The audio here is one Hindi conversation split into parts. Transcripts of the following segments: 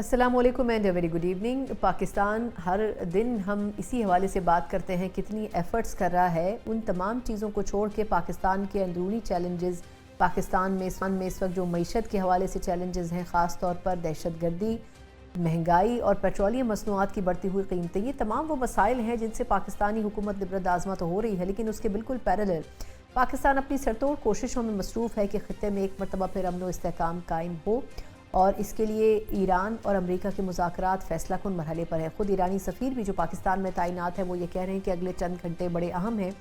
अस्सलाम वालेकुम and very good evening. Pakistan हर दिन हम इसी हवाले से बात करते हैं कितनी एफ़र्ट्स कर रहा है। उन तमाम चीज़ों को छोड़ के पाकिस्तान के अंदरूनी चैलेंजेस, पाकिस्तान में इस वक्त जो मईशत के हवाले से चैलेंजेस हैं, ख़ास तौर पर दहशतगर्दी, महंगाई और पेट्रोलियम मसनूआत की बढ़ती हुई कीमतें, ये तमाम वो मसाइल हैं जिनसे पाकिस्तानी हुकूमत निबरद आज़मा तो हो रही है, लेकिन उसके बिल्कुल पैरेलल पाकिस्तान अपनी सरतोड़ कोशिशों में मसरूफ़ है कि ख़ित्ते में एक मरतबा फिर अमन व इस्तेहकाम कायम हो। और इसके लिए ईरान और अमेरिका के मुज़ाकरात फ़ैसला कुन मरहले पर है। ख़ुद ईरानी सफ़ीर भी जो पाकिस्तान में तैनात है वो ये कह रहे हैं कि अगले चंद घंटे बड़े अहम हैं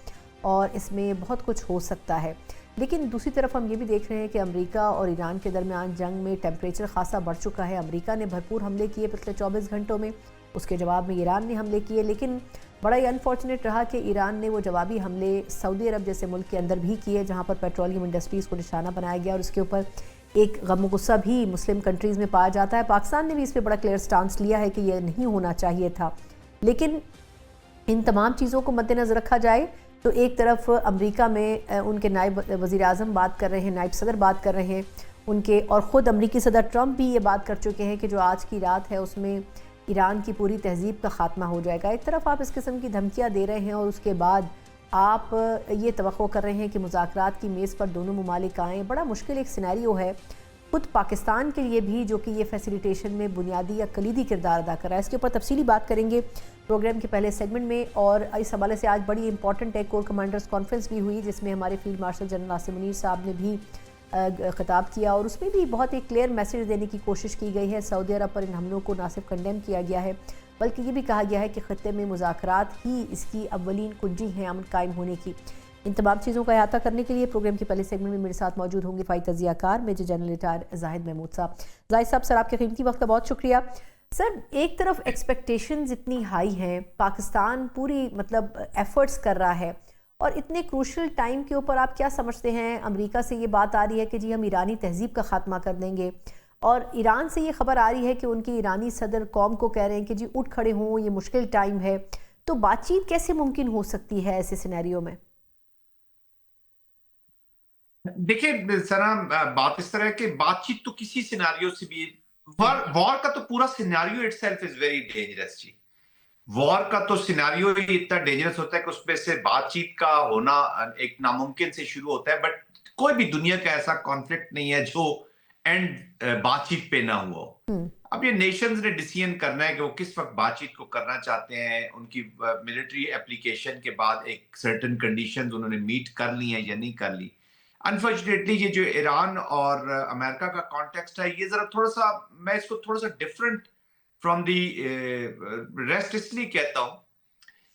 और इसमें बहुत कुछ हो सकता है। लेकिन दूसरी तरफ हम ये भी देख रहे हैं कि अमेरिका और ईरान के दरमियान जंग में टेम्परेचर खासा बढ़ चुका है। अमेरिका ने भरपूर हमले किए पिछले 24 घंटों में, उसके जवाब में ईरान ने हमले किए, लेकिन बड़ा ही अनफॉर्चुनेट रहा कि ईरान ने वो जवाबी हमले सऊदी अरब जैसे मुल्क के अंदर भी किए, जहाँ पर पेट्रोलियम इंडस्ट्रीज़ को निशाना बनाया गया और उसके ऊपर एक गम गुस्सा भी मुस्लिम कंट्रीज़ में पाया जाता है। पाकिस्तान ने भी इस पर बड़ा क्लियर स्टांस लिया है कि यह नहीं होना चाहिए था। लेकिन इन तमाम चीज़ों को मद्देनज़र रखा जाए तो एक तरफ अमेरिका में उनके नायब वज़ीर आज़म बात कर रहे हैं, नायब सदर बात कर रहे हैं उनके, और ख़ुद अमरीकी सदर ट्रंप भी ये बात कर चुके हैं कि जो आज की रात है उसमें ईरान की पूरी तहज़ीब का ख़ात्मा हो जाएगा। एक तरफ आप इस किस्म की धमकियाँ दे रहे हैं और उसके बाद आप ये तवक्को कर रहे हैं कि मुज़ाकरात की मेज़ पर दोनों ममालिक आएँ। बड़ा मुश्किल एक सिनेरियो है खुद पाकिस्तान के लिए भी, जो कि ये फैसिलिटेशन में बुनियादी या कलीदी किरदार अदा कर रहा है। इसके ऊपर तफसीली बात करेंगे प्रोग्राम के पहले सेगमेंट में। और इस हवाले से आज बड़ी इंपॉर्टेंट है, कोर कमांडर्स कॉन्फ्रेंस भी हुई जिसमें हमारे field marshal general Asim Munir साहब ने भी खिताब किया और उसमें भी बहुत एक क्लियर मैसेज देने की कोशिश की गई है। सऊदी अरब पर इन हमलों को ना सिर्फ कंडेम किया गया है बल्कि ये भी कहा गया है कि ख़त्ते में मुज़ाकरात ही इसकी अव्वलीन कुंजी हैं अमन कायम होने की। इन तमाम चीज़ों का अहाता करने के लिए प्रोग्राम के पहले सेगमेंट में मेरे साथ मौजूद होंगे फ़ाई तजियाकार major general retire Zahid Mahmood साहब। जाहिद साहब, सर आपके कीमती वक्त का बहुत शुक्रिया। सर, एक तरफ एक्सपेक्टेशंस इतनी हाई हैं, पाकिस्तान पूरी एफ़र्ट्स कर रहा है और इतने क्रूशल टाइम के ऊपर आप क्या समझते हैं? अमेरिका से ये बात आ रही है कि जी हम ईरानी तहज़ीब का ख़ात्मा कर देंगे, और ईरान से ये खबर आ रही है कि उनकी ईरानी सदर कौम को कह रहे हैं कि जी उठ खड़े हों, ये मुश्किल टाइम है। तो बातचीत कैसे मुमकिन हो सकती है ऐसे सिनेरियो में? देखिए सना, बात इस तरह है कि बातचीत तो किसी सिनारियो से भी, वॉर वॉर का तो पूरा scenario itself is very dangerous जी। वॉर का तो सिनारियो ही इतना डेंजरस होता है कि उसमें से बातचीत का होना एक नामुमकिन से शुरू होता है। बट कोई भी दुनिया का ऐसा कॉन्फ्लिक्ट नहीं है जो एंड बातचीत पे ना हुआ हो। अब ये नेशंस ने डिसीजन करना है कि वो किस वक्त बातचीत को करना चाहते हैं। उनकी मिलिट्री एप्लीकेशन के बाद एक सर्टेन कंडीशंस उन्होंने मीट कर ली हैं या नहीं कर ली। अनफॉर्चुनेटली ये जो ईरान और अमेरिका का कॉन्टेक्स्ट है, ये जरा थोड़ा सा, मैं इसको थोड़ा सा डिफरेंट फ्रॉम दी रेस्ट इसलिए कहता हूं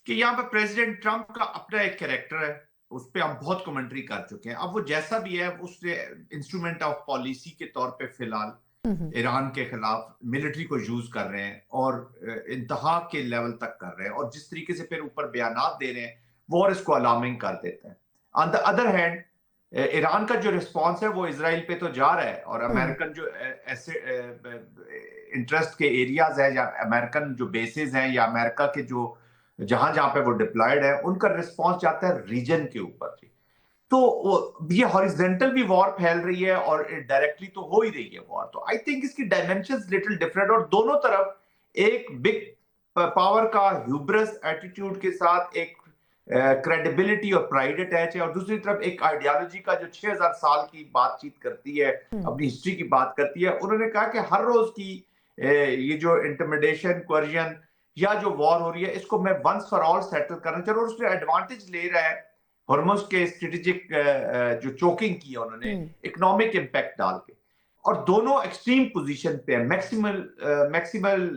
कि यहाँ पे प्रेसिडेंट ट्रंप का अपना एक कैरेक्टर है, उस पर हम बहुत कमेंट्री कर चुके हैं। अब वो जैसा भी है, उससे इंस्ट्रूमेंट ऑफ पॉलिसी के तौर पे फिलहाल ईरान के खिलाफ मिलिट्री को यूज कर रहे हैं और इंतहा के लेवल तक कर रहे हैं, और जिस तरीके से फिर ऊपर बयानात दे रहे हैं वो और इसको अलार्मिंग कर देते हैं। On the other hand, Iran का जो रिस्पॉन्स है वो इसराइल पे तो जा रहा है, और अमेरिकन जो ऐसे इंटरेस्ट के एरियाज है या अमेरिकन जो बेसिस हैं या अमेरिका के जो जहां जहां पे वो डिप्लॉयड है, उनका रिस्पॉन्स जाता है रीजन के ऊपर। तो ये हॉरिजेंटल भी वॉर फैल रही है और डायरेक्टली तो हो ही रही है वॉर। तो आई थिंक इसकी डायमेंशंस लिटिल डिफरेंट, और दोनों तरफ एक बिग पावर का ह्यूब्रस एटीट्यूड के साथ एक क्रेडिबिलिटी और प्राइड अटैच है, और दूसरी तरफ एक आइडियोलॉजी का जो 6000 साल की बातचीत करती है, अपनी हिस्ट्री की बात करती है। उन्होंने कहा कि हर रोज की ये जो इंटिमिडेशन, क्वर्जन या जो वॉर हो रही है, इसको मैं वंस फॉर ऑल सेटल करना चाह रहा हूं। उसमें एडवांटेज ले रहा है हॉर्मुज के स्ट्रेटेजिक जो चोकिंग की है उन्होंने इकोनॉमिक इंपैक्ट डाल के, और दोनों एक्सट्रीम पोजीशन पे है, मैक्सिमल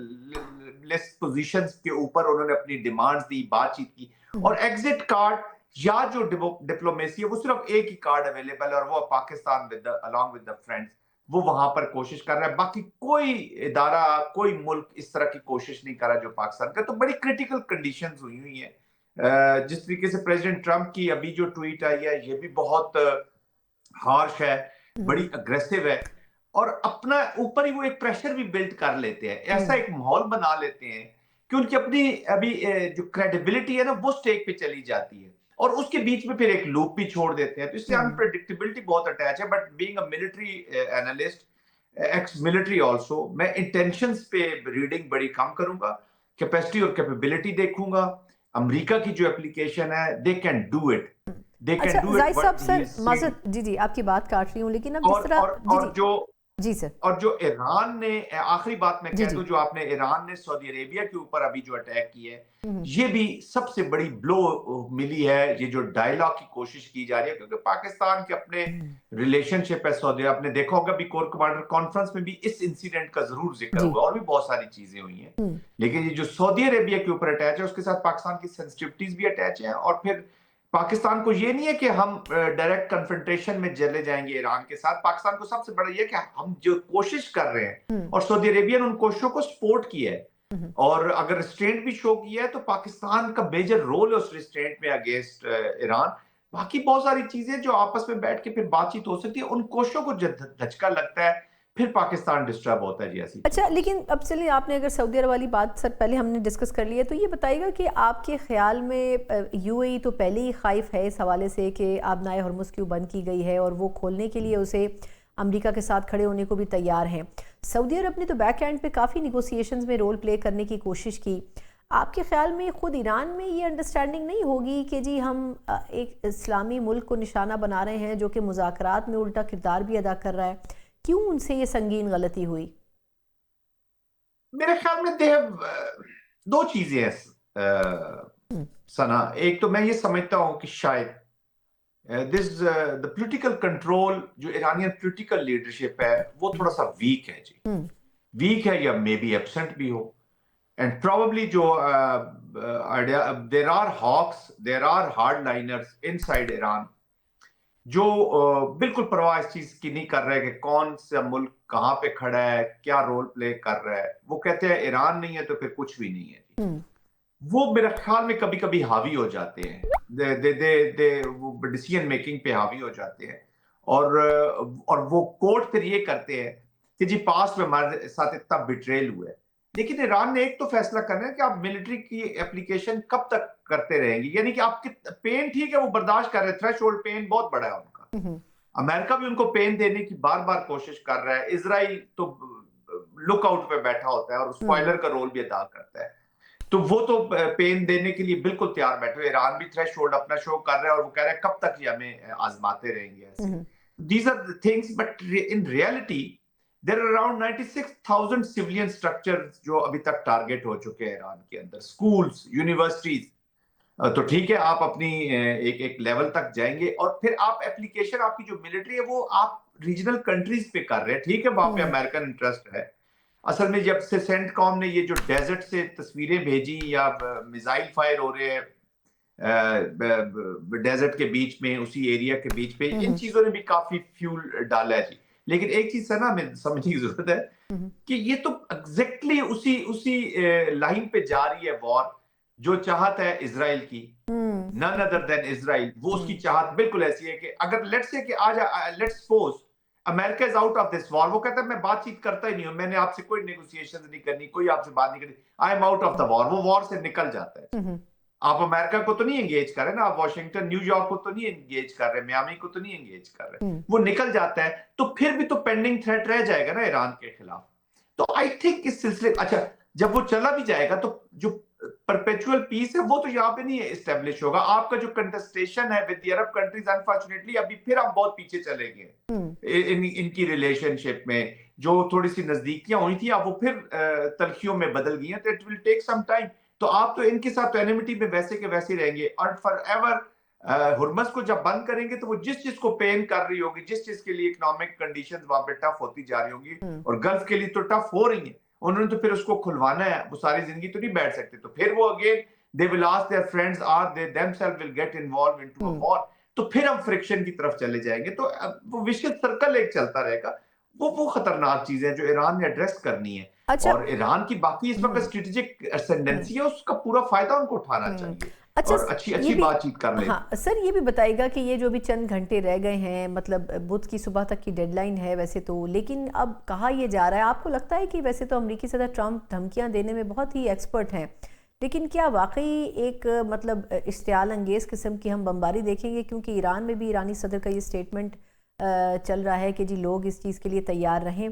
लिस्ट पोजीशंस के ऊपर उन्होंने अपनी डिमांड्स दी, बातचीत की। और एग्जिट कार्ड या जो डिप्लोमेसी है, वो सिर्फ एक ही कार्ड अवेलेबल है, और वो Pakistan with along with the friends, वो वहां पर कोशिश कर रहा है। बाकी कोई इदारा, कोई मुल्क इस तरह की कोशिश नहीं कर रहा जो पाकिस्तान का। तो बड़ी क्रिटिकल कंडीशंस हुई हुई है। जिस तरीके से प्रेसिडेंट ट्रंप की अभी जो ट्वीट आई है, ये भी बहुत हार्श है, बड़ी अग्रेसिव है, और अपना ऊपर ही वो एक प्रेशर भी बिल्ड कर लेते हैं, ऐसा एक माहौल बना लेते हैं कि उनकी अपनी अभी जो क्रेडिबिलिटी है ना, वो स्टेक पे चली जाती है, और उसके बीच में फिर एक लूप भी छोड़ देते हैं। तो इससे अनप्रेडिक्टेबिलिटी बहुत अटैच है। But being a military analyst, ex military also, मैं इंटेंशंस पे रीडिंग बड़ी कम करूंगा, कैपेसिटी और कैपेबिलिटी देखूंगा। अमेरिका की जो एप्लीकेशन है, they can do it, they can अच्छा डू इट जाहिद साहब, what he sir is saying. माजरत, जी जी आपकी बात काट रही हूँ, लेकिन अब जिस और तरह, और जी और जी, जो जी सर, और जो ईरान ने, आखिरी बात मैं जी कह जी, दूं, जो आपने ईरान ने सऊदी अरेबिया के ऊपर अभी जो अटैक की है, हम्म, ये भी सबसे बड़ी ब्लो मिली है। ये जो डायलॉग की कोशिश की जा रही है, क्योंकि पाकिस्तान के अपने हम्म, रिलेशनशिप है सऊदी, आपने देखा होगा भी कोर कमांडर कॉन्फ्रेंस में भी इस इंसिडेंट का जरूर जिक्र जी, हुआ, और भी बहुत सारी चीजें हुई हैं। हम्म, लेकिन ये जो सऊदी अरेबिया के ऊपर अटैच है, उसके साथ पाकिस्तान की सेंसिटिविटीज भी अटैच है। और फिर पाकिस्तान को ये नहीं है कि हम डायरेक्ट कन्फ्रंटेशन में चले जाएंगे ईरान के साथ। पाकिस्तान को सबसे बड़ा ये कि हम जो कोशिश कर रहे हैं, हम्म, और सऊदी अरेबिया ने उन कोशिशों को सपोर्ट किया है, हम्म। और अगर रिस्ट्रेंट भी शो किया है, तो पाकिस्तान का मेजर रोल है उस रिस्ट्रेंट में अगेंस्ट ईरान। बाकी बहुत सारी चीजें जो आपस में बैठ के फिर बातचीत हो सकती है, उन कोशिशों को जब धचका लगता है, फिर पाकिस्तान डिस्टर्ब होता है जी, ऐसी अच्छा, चीजों से। लेकिन अब चलिए, आपने अगर सऊदी अरब वाली बात सर पहले हमने डिस्कस कर लिया, तो ये बताइएगा कि आपके ख्याल में यूएई तो पहले ही खाइफ है इस हवाले से कि आबनाए हरमुज़ क्यों बंद की गई है, और वो खोलने के लिए उसे अमेरिका के साथ खड़े होने को भी तैयार हैं। सऊदी अरब ने तो बैक एंड पे काफ़ी निगोसिएशंस में रोल प्ले करने की कोशिश की। आपके ख्याल में खुद ईरान में ये अंडरस्टैंडिंग नहीं होगी कि जी हम एक इस्लामी मुल्क को निशाना बना रहे हैं जो कि मुज़ाकरात में उल्टा किरदार भी अदा कर रहा है? क्यों उनसे ये संगीन गलती हुई? मेरे ख्याल में दो चीजें हैं हम्म, सना। एक तो मैं ये समझता हूं कि शायद दिस द पॉलिटिकल कंट्रोल, जो ईरानियन पॉलिटिकल लीडरशिप है, वो थोड़ा सा वीक है जी। हम्म, वीक है, या मे बी एब्सेंट भी हो। एंड प्रोबेबली जो there are hawks, there are hard liners inside Iran, जो बिल्कुल परवाह इस चीज की नहीं कर रहे कि कौन सा मुल्क कहाँ पे खड़ा है, क्या रोल प्ले कर रहा है। वो कहते हैं ईरान नहीं है तो फिर कुछ भी नहीं है जी। हम्म, वो मेरे ख्याल में कभी कभी हावी हो जाते हैं, दे वो डिसीजन मेकिंग पे हावी हो जाते हैं। और वो कोर्ट फिर ये करते हैं कि जी पास में हमारे साथ इतना बिट्रेल हुआ है। लेकिन ईरान ने एक तो फैसला करना है कि आप मिलिट्री की एप्लीकेशन कब तक करते रहेंगे, यानी कि आपकी पेन ठीक है, वो बर्दाश्त कर रहे हैं, थ्रेशोल्ड पेन बहुत बड़ा है उनका। हम्म, अमेरिका भी उनको पेन देने की बार बार कोशिश कर रहा है। इसराइल तो लुकआउट पे बैठा होता है और हम्म, स्पॉइलर का रोल भी अदा करता है। तो वो तो पेन देने के लिए बिल्कुल तैयार बैठे हुए। ईरान भी थ्रेशोल्ड अपना शो कर रहा है, और वो कह रहा है कब तक ये हमें आजमाते रहेंगे ऐसे। Hmm, these are the things, but in reality there are around 96,000 civilian structures जो अभी तक टारगेट हो चुके हैं ईरान के अंदर, स्कूल्स, यूनिवर्सिटीज। तो ठीक है, आप अपनी एक एक लेवल तक जाएंगे, और फिर आप एप्लीकेशन, आपकी जो मिलिट्री है वो आप रीजनल कंट्रीज पे कर रहे हैं। ठीक है, वहां पे हम्म, अमेरिकन इंटरेस्ट है। असल में जब से सेंटकॉम ने ये जो डेजर्ट से तस्वीरें भेजी, या मिसाइल फायर हो रहे हैं डेजर्ट के बीच में, उसी एरिया के बीच पे, इन हम्म, चीजों ने भी काफी फ्यूल डाला है जी। लेकिन एक चीज है ना, हमें समझने की जरूरत है हम्म, कि ये तो एग्जैक्टली उसी उसी लाइन पे जा रही है वॉर, जो चाहत है इसराइल की, हम्म, नन अदर देन इसराइल। वो उसकी हम्म, चाहत बिल्कुल ऐसी है कि अगर लेट्स से कि आज let's suppose America is out of this war, वो कहता है मैं बातचीत करता ही नहीं हूं, मैंने आपसे कोई नेगोशिएशन नहीं करनी, कोई आपसे बात नहीं करनी, I am out of the war, वो वॉर से निकल जाता है। हम्म, आप अमेरिका को तो नहीं एंगेज कर रहे ना, आप वॉशिंगटन, न्यूयॉर्क को तो नहीं एंगेज कर रहे, मियामी को तो नहीं एंगेज कर रहे, हम्म, वो निकल जाता है। तो फिर भी तो पेंडिंग थ्रेट रह जाएगा ना ईरान के खिलाफ। तो आई थिंक इस सिलसिले, अच्छा, जब वो चला भी जाएगा तो जो परपेचुअल पीस है वो तो यहाँ पे नहीं एस्टेब्लिश होगा। आपका जो कंटेस्टेशन है विद अरब कंट्रीज, अनफॉर्चुनेटली अभी फिर हम बहुत पीछे चले गए हम्म, इनकी रिलेशनशिप में। जो थोड़ी सी नजदीकियां हुई थी, अब वो फिर तलखियों में बदल गई हैं, तो it will take some time. तो आप तो इनके साथ तो एनिमिटी में वैसे के वैसे रहेंगे, और फॉर एवर हुर्मस को जब बंद करेंगे, तो वो जिस चीज को पेन कर रही होगी, जिस चीज के लिए इकोनॉमिक कंडीशंस वहां पे टफ होती जा रही होंगी, हम्म, और गल्फ के लिए तो टफ हो रही है, उन्होंने तो फिर उसको खुलवाना है। वो सारी जिंदगी तो नहीं बैठ सकते, तो फिर वो again they will ask their friends, or they themselves will get involve into a hmm. War. तो फिर हम फ्रिक्शन की तरफ चले जाएंगे, तो वो विशियस सर्कल एक चलता रहेगा। वो खतरनाक चीज है जो ईरान ने एड्रेस करनी है। अच्छा। और ईरान की बाकी इस वक्त हम्म, स्ट्रेटेजिक हम्म, असेंडेंसी है, उसका पूरा फायदा उनको उठाना हम्म। चाहिए, अच्छा, और अच्छी ये अच्छी भी, बातचीत कर ले। हाँ सर, ये भी बताइएगा कि ये जो भी चंद घंटे रह गए हैं, मतलब बुध की सुबह तक की डेडलाइन है वैसे तो, लेकिन अब कहा ये जा रहा है, आपको लगता है कि वैसे तो अमेरिकी सदर ट्रंप धमकियां देने में बहुत ही एक्सपर्ट हैं, लेकिन क्या वाकई एक मतलब इश्तियाल अंगेज किस्म की हम बमबारी देखेंगे? क्योंकि ईरान में भी ईरानी सदर का ये स्टेटमेंट चल रहा है कि जी लोग इस चीज़ के लिए तैयार रहें,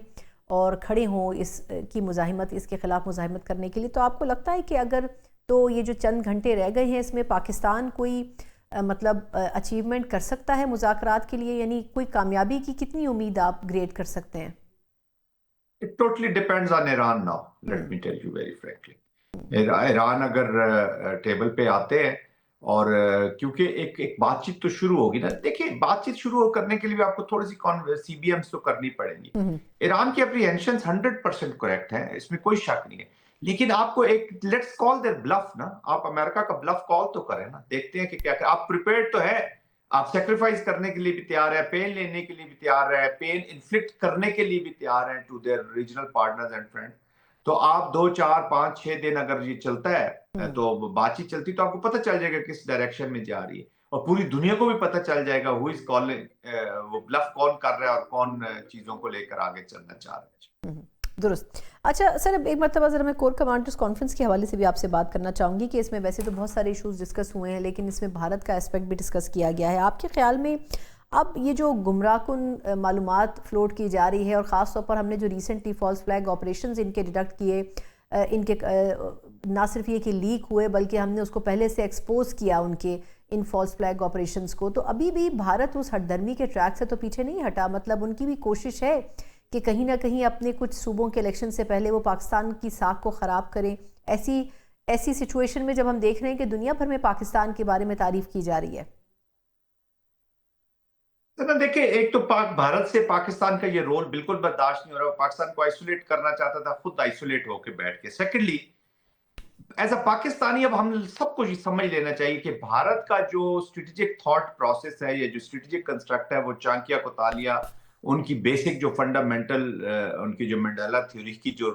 और खड़े हों इस की मुज़ाहिमत, इसके ख़िलाफ़ मुज़ाहिमत करने के लिए। तो आपको लगता है कि अगर तो ये जो चंद घंटे रह गए हैं इसमें पाकिस्तान कोई मतलब अचीवमेंट कर सकता है मुज़ाकरात के लिए, यानी कोई कामयाबी की कितनी उम्मीद आप ग्रेड कर सकते हैं? It totally depends on Iran now. Let me tell you very frankly. Iran अगर टेबल पे आते हैं और क्योंकि एक एक बातचीत तो शुरू होगी ना। देखिए, बातचीत शुरू करने के लिए भी आपको थोड़ी सी सीबीएम्स तो करनी पड़ेंगी। ईरान की अप्रीहेंशंस 100% करेक्ट है, इसमें कोई शक नहीं है। लेकिन आपको एक लेट्स कॉल देयर ब्लफ ना, आप अमेरिका का ब्लफ कॉल तो करें ना, देखते हैं कि क्या आप प्रिपेयर्ड तो है, आप सेक्रीफाइस करने के लिए भी तैयार है, पेन लेने के लिए भी तैयार है, पेन इन्फ्लिक्ट करने के लिए भी तैयार है to their regional partners and friends. तो आप 2 4 5 6 दिन अगर ये चलता है तो बातचीत चलती, तो आपको पता चल जाएगा किस डायरेक्शन में जा रही है, और पूरी दुनिया को भी पता चल जाएगा हु इज कॉलिंग, वो ब्लफ कौन कर रहा है और कौन चीजों को लेकर आगे चलना चाह रहा है। दुरुस्त। अच्छा सर, अब एक मरतबा ज़रा मैं कोर कमांडर्स कॉन्फ्रेंस के हवाले से भी आपसे बात करना चाहूँगी कि इसमें वैसे तो बहुत सारे इश्यूज डिस्कस हुए हैं, लेकिन इसमें भारत का एस्पेक्ट भी डिस्कस किया गया है। आपके ख्याल में अब ये जो गुमराहकुन मालूमात फ्लोट की जा रही है, और ख़ास तौर पर हमने जो रिसेंटली फॉल्स फ्लैग ऑपरेशंस इनके डिडक्ट किए, इनके ना सिर्फ ये कि लीक हुए बल्कि हमने उसको पहले से एक्सपोज किया उनके इन फॉल्स फ्लैग ऑपरेशंस को, तो अभी भी भारत उस हटदर्मी के ट्रैक से तो पीछे नहीं हटा। मतलब उनकी भी कोशिश है कि कहीं ना कहीं अपने कुछ सूबों के इलेक्शन से पहले वो पाकिस्तान की साख को ख़राब करें। ऐसी सिचुएशन में जब हम देख रहे हैं कि दुनिया भर में पाकिस्तान के बारे में तारीफ की जा रही है। तो ना देखिए, एक तो भारत से पाकिस्तान का ये रोल बिल्कुल बर्दाश्त नहीं हो रहा, पाकिस्तान को आइसोलेट करना चाहता था, खुद आइसोलेट होकर बैठ के। सेकेंडली, एज अ पाकिस्तानी अब हम सबको ये समझ लेना चाहिए कि भारत का जो स्ट्रेटेजिक थॉट प्रोसेस है, ये जो स्ट्रेटेजिक कंस्ट्रक्ट है, वो चाणक्य कोतालिया, उनकी बेसिक जो फंडामेंटल उनकी जो मंडेला थ्योरी की जो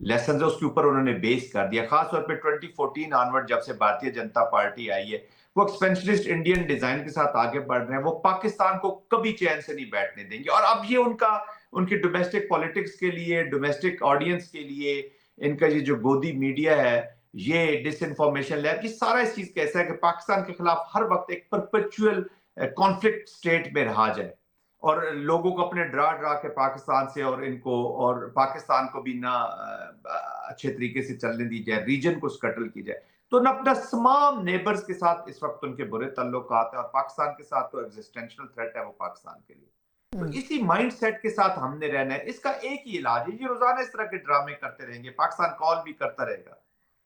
लेसन है उसके ऊपर उन्होंने बेस कर दिया। खासतौर पे 2014 ऑनवर्ड जब से भारतीय जनता पार्टी आई है, वो एक्सपेंशनिस्ट इंडियन डिजाइन के साथ आगे बढ़ रहे हैं। वो पाकिस्तान को कभी चैन से नहीं बैठने देंगे, और अब ये उनकी डोमेस्टिक पॉलिटिक्स के लिए, डोमेस्टिक ऑडियंस के लिए, इनका ये जो गोदी मीडिया है, ये डिसइंफॉर्मेशन लैब, ये सारा इस चीज कैसा है कि पाकिस्तान के खिलाफ हर वक्त एक परपेचुअल कॉन्फ्लिक्ट स्टेट में रहा जाए, और लोगों को अपने डरा डरा के पाकिस्तान से और पाकिस्तान को भी ना अच्छे तरीके से चलने दी जाए, रीजन को स्कटल की जाए। तो ना अपना तमाम नेबर्स के साथ इस वक्त उनके बुरे ताल्लुकात है, और पाकिस्तान के साथ तो एग्जिस्टेंशियल थ्रेट है वो पाकिस्तान के लिए। तो इसी माइंडसेट के साथ हमने रहना है। इसका एक ही इलाज है, ये रोजाना इस तरह के ड्रामे करते रहेंगे, पाकिस्तान कॉल भी करता रहेगा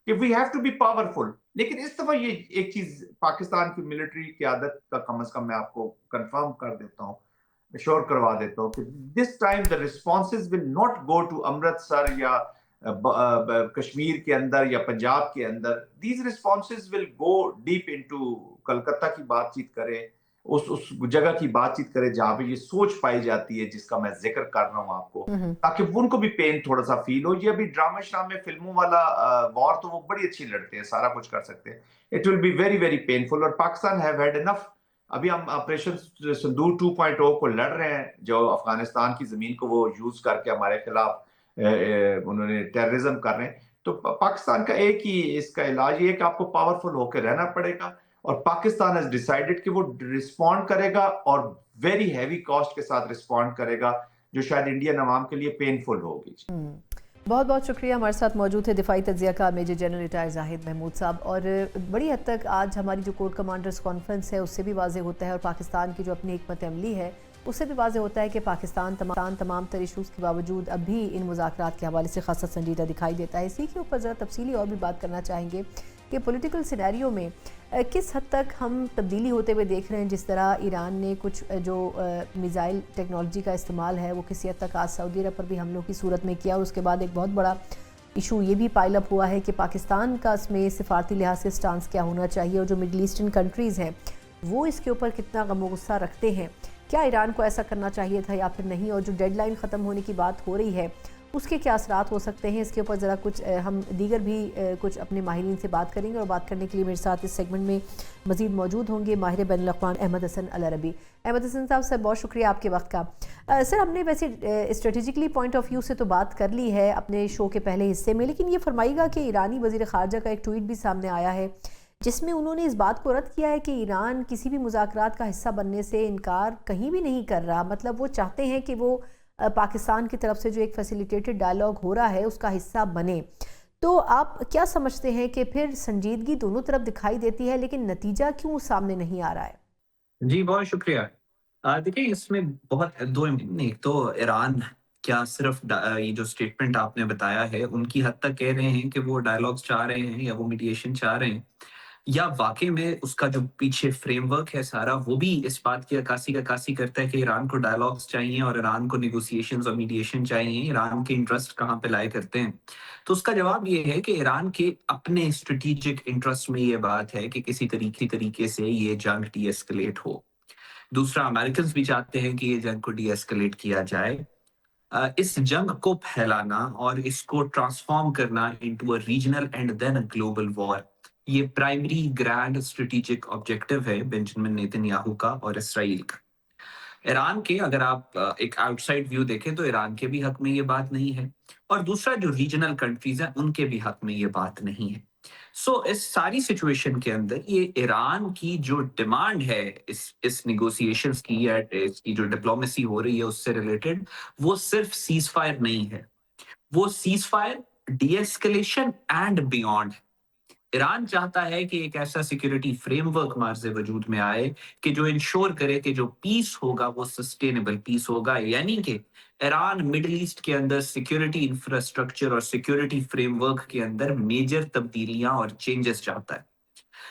कि we have to be powerful. लेकिन इस दफा ये एक चीज पाकिस्तान की मिलिट्री क्यादत का कम से कम मैं आपको कंफर्म कर देता हूँ, श्योर करवा देता हूँ कि this time the responses will not go to Amritsar या कश्मीर के अंदर या पंजाब के अंदर। These responses will go deep into Calcutta की बातचीत करें, उस जगह की बातचीत करें जहां पे ये सोच पाई जाती है जिसका मैं जिक्र कर रहा हूं आपको, ताकि उनको भी पेन थोड़ा सा फील हो। ये अभी ड्रामा श्रामे फिल्मों वाला वॉर तो वो बड़ी अच्छी लड़ते हैं, सारा कुछ कर सकते हैं। It will be very very painful, और पाकिस्तान हैव हैड इनफ। अभी हम ऑपरेशन सिंदूर 2.0 को लड़ रहे हैं, जो अफगानिस्तान की जमीन को वो यूज करके हमारे खिलाफ उन्होंने टेररिज्म कर रहे हैं। तो पाकिस्तान का एक ही इसका इलाज ये है कि आपको पावरफुल होकर रहना पड़ेगा, और पाकिस्तान हैज डिसाइडेड कि वो रिस्पॉन्ड करेगा, और वेरी हैवी कॉस्ट के साथ रिस्पॉन्ड करेगा, जो शायद इंडियन अवाम के लिए पेनफुल होगी। बहुत बहुत शुक्रिया। हमारे साथ मौजूद है दिफाई तज्जिया का major general retire Zahid Mahmood sahab. और बड़ी हद तक आज हमारी जो कोर कमांडर्स कॉन्फ्रेंस है उससे भी वाज़ेह होता है, और पाकिस्तान की जो अपनी हिकमत अमली है उससे भी वाज़ेह होता है कि पाकिस्तान तमाम तर इशूज़ के बावजूद अब भी इन मुज़ाकरात के हवाले से खासा संजीदा दिखाई देता है। इसी के ऊपर ज़रा तफसीली और भी बात करना चाहेंगे कि पॉलिटिकल सिनेरियो में किस हद तक हम तब्दीली होते हुए देख रहे हैं। जिस तरह ईरान ने कुछ जो मिसाइल टेक्नोलॉजी का इस्तेमाल है वो किसी हद तक आज सऊदी अरब पर भी हमलों की सूरत में किया, और उसके बाद एक बहुत बड़ा इशू ये भी पाइल अप हुआ है कि पाकिस्तान का इसमें सिफारती लिहाज से स्टांस क्या होना चाहिए, और जो मिडल ईस्टर्न कंट्रीज़ हैं वो इसके ऊपर कितना गम गुस्सा रखते हैं, क्या ईरान को ऐसा करना चाहिए था या फिर नहीं, और जो डेडलाइन ख़त्म होने की बात हो रही है उसके क्या असरात हो सकते हैं। इसके ऊपर ज़रा कुछ हम दीगर भी कुछ अपने माहिरीन से बात करेंगे, और बात करने के लिए मेरे साथ इस सेगमेंट में मज़ीद मौजूद होंगे माहिर बैनुल अक़वाम अहमद हसन अल अरबी। अहमद हसन साहब, सर बहुत शुक्रिया आपके वक्त का। सर, हमने वैसे स्ट्रेटेजिकली पॉइंट ऑफ व्यू से तो बात कर ली है अपने शो के पहले हिस्से में, लेकिन ये फरमाइएगा कि ईरानी वज़ीर ख़ारजा का एक ट्वीट भी सामने आया है जिसमें उन्होंने इस बात को रद्द किया है कि ईरान किसी भी मुज़ाकरात का हिस्सा बनने से इनकार कहीं भी नहीं कर रहा। मतलब वो चाहते हैं कि वो पाकिस्तान की तरफ से जो एक फैसिलिटेटेड डायलॉग हो रहा है उसका हिस्सा बने, तो आप क्या समझते हैं कि फिर संजीदगी दोनों तरफ दिखाई देती है, लेकिन नतीजा क्यों सामने नहीं आ रहा है? जी, बहुत शुक्रिया। देखिए इसमें बहुत 2 एक तो ईरान क्या सिर्फ़ ये जो स्टेटमेंट आपने बताया है, उनकी हद तक कह रहे हैं कि वो डायलॉग्स चाह रहे हैं या वो मीडिएशन चाह रहे हैं, या वाक़ई में उसका जो पीछे फ्रेमवर्क है सारा, वो भी इस बात की अक्कासी करता है कि ईरान को डायलॉग्स चाहिए और ईरान को नेगोशिएशंस और मीडिएशन चाहिए, ईरान के इंटरेस्ट कहाँ पे लाए करते हैं। तो उसका जवाब ये है कि ईरान के अपने स्ट्रैटेजिक इंटरेस्ट में ये बात है कि किसी तरीके से ये जंग डी-एस्केलेट हो। दूसरा, अमेरिकन्स भी चाहते हैं कि ये जंग को डी-एस्केलेट किया जाए। इस जंग को फैलाना और इसको ट्रांसफॉर्म करना into a regional and then a global war, ये प्राइमरी ग्रैंड स्ट्रेटेजिक ऑब्जेक्टिव है बेंजामिन नेतन्याहू का और इसराइल का। ईरान के अगर आप एक आउटसाइड व्यू देखें तो ईरान के भी हक में ये बात नहीं है, और दूसरा जो रीजनल कंट्रीज हैं उनके भी हक में ये बात नहीं है। सो इस सारी सिचुएशन के अंदर ये ईरान की जो डिमांड है इस निगोशिएशंस की या इसकी जो डिप्लोमेसी हो रही है उससे रिलेटेड, वो सिर्फ सीज फायर नहीं है, वो cease fire, D escalation and beyond. Iran चाहता है कि एक ऐसा सिक्योरिटी फ्रेमवर्क मार्ज़े वजूद में आए कि जो इंश्योर करे कि जो पीस होगा वो सस्टेनेबल पीस होगा, यानी कि ईरान मिडिल ईस्ट के अंदर सिक्योरिटी इंफ्रास्ट्रक्चर और सिक्योरिटी फ्रेमवर्क के अंदर मेजर तब्दीलियां और चेंजेस चाहता है।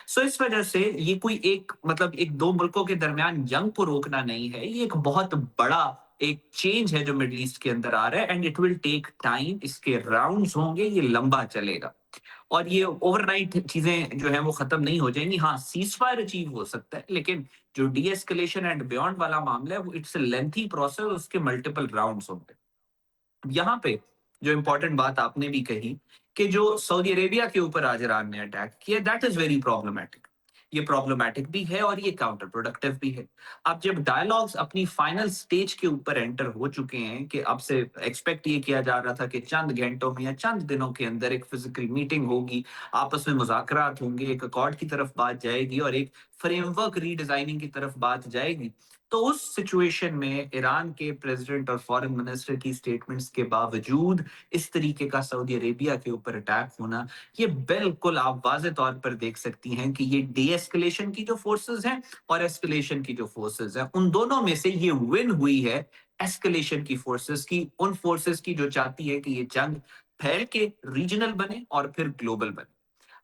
सो इस वजह से ये कोई एक मतलब एक दो मुल्कों के दरमियान जंग को रोकना नहीं है, ये एक बहुत बड़ा एक चेंज है जो मिडिल ईस्ट के अंदर आ रहा है, and it will take time, इसके राउंड्स होंगे, ये लंबा चलेगा और ये ओवरनाइट चीजें जो है वो खत्म नहीं हो जाएंगी। हाँ, सीज फायर अचीव हो सकता है, लेकिन जो डी एस्केलेशन एंड बियॉन्ड वाला मामला है वो इट्स अ लेंथी प्रोसेस, उसके मल्टीपल राउंड्स होंगे। यहाँ पे जो इंपॉर्टेंट बात आपने भी कही कि जो सऊदी अरेबिया के ऊपर आज ईरान ने अटैक किया, दैट इज वेरी प्रॉब्लमैटिक। ये प्रॉब्लमैटिक भी है और ये काउंटर प्रोडक्टिव भी है। अब जब डायलॉग्स अपनी फाइनल स्टेज के ऊपर एंटर हो चुके हैं कि अब से एक्सपेक्ट ये किया जा रहा था कि चंद घंटों में या चंद दिनों के अंदर एक फिजिकल मीटिंग होगी, आपस में मुज़ाकरात होंगे, एक अकॉर्ड की तरफ बात जाएगी और एक फ्रेमवर्क रीडिजाइनिंग की तरफ बात जाएगी, तो उस सिचुएशन में ईरान के प्रेसिडेंट और फॉरेन मिनिस्टर की स्टेटमेंट्स के बावजूद इस तरीके का सऊदी अरेबिया के ऊपर अटैक होना, ये बिल्कुल आप वाज़े तौर पर देख सकती हैं कि ये डी एस्केलेशन की जो फोर्सेस हैं और एस्केलेशन की जो फोर्सेस हैं, उन दोनों में से ये विन हुई है एस्केलेशन की फोर्सेस की, उन फोर्सेस की जो चाहती है कि ये जंग फैल के रीजनल बने और फिर ग्लोबल बने।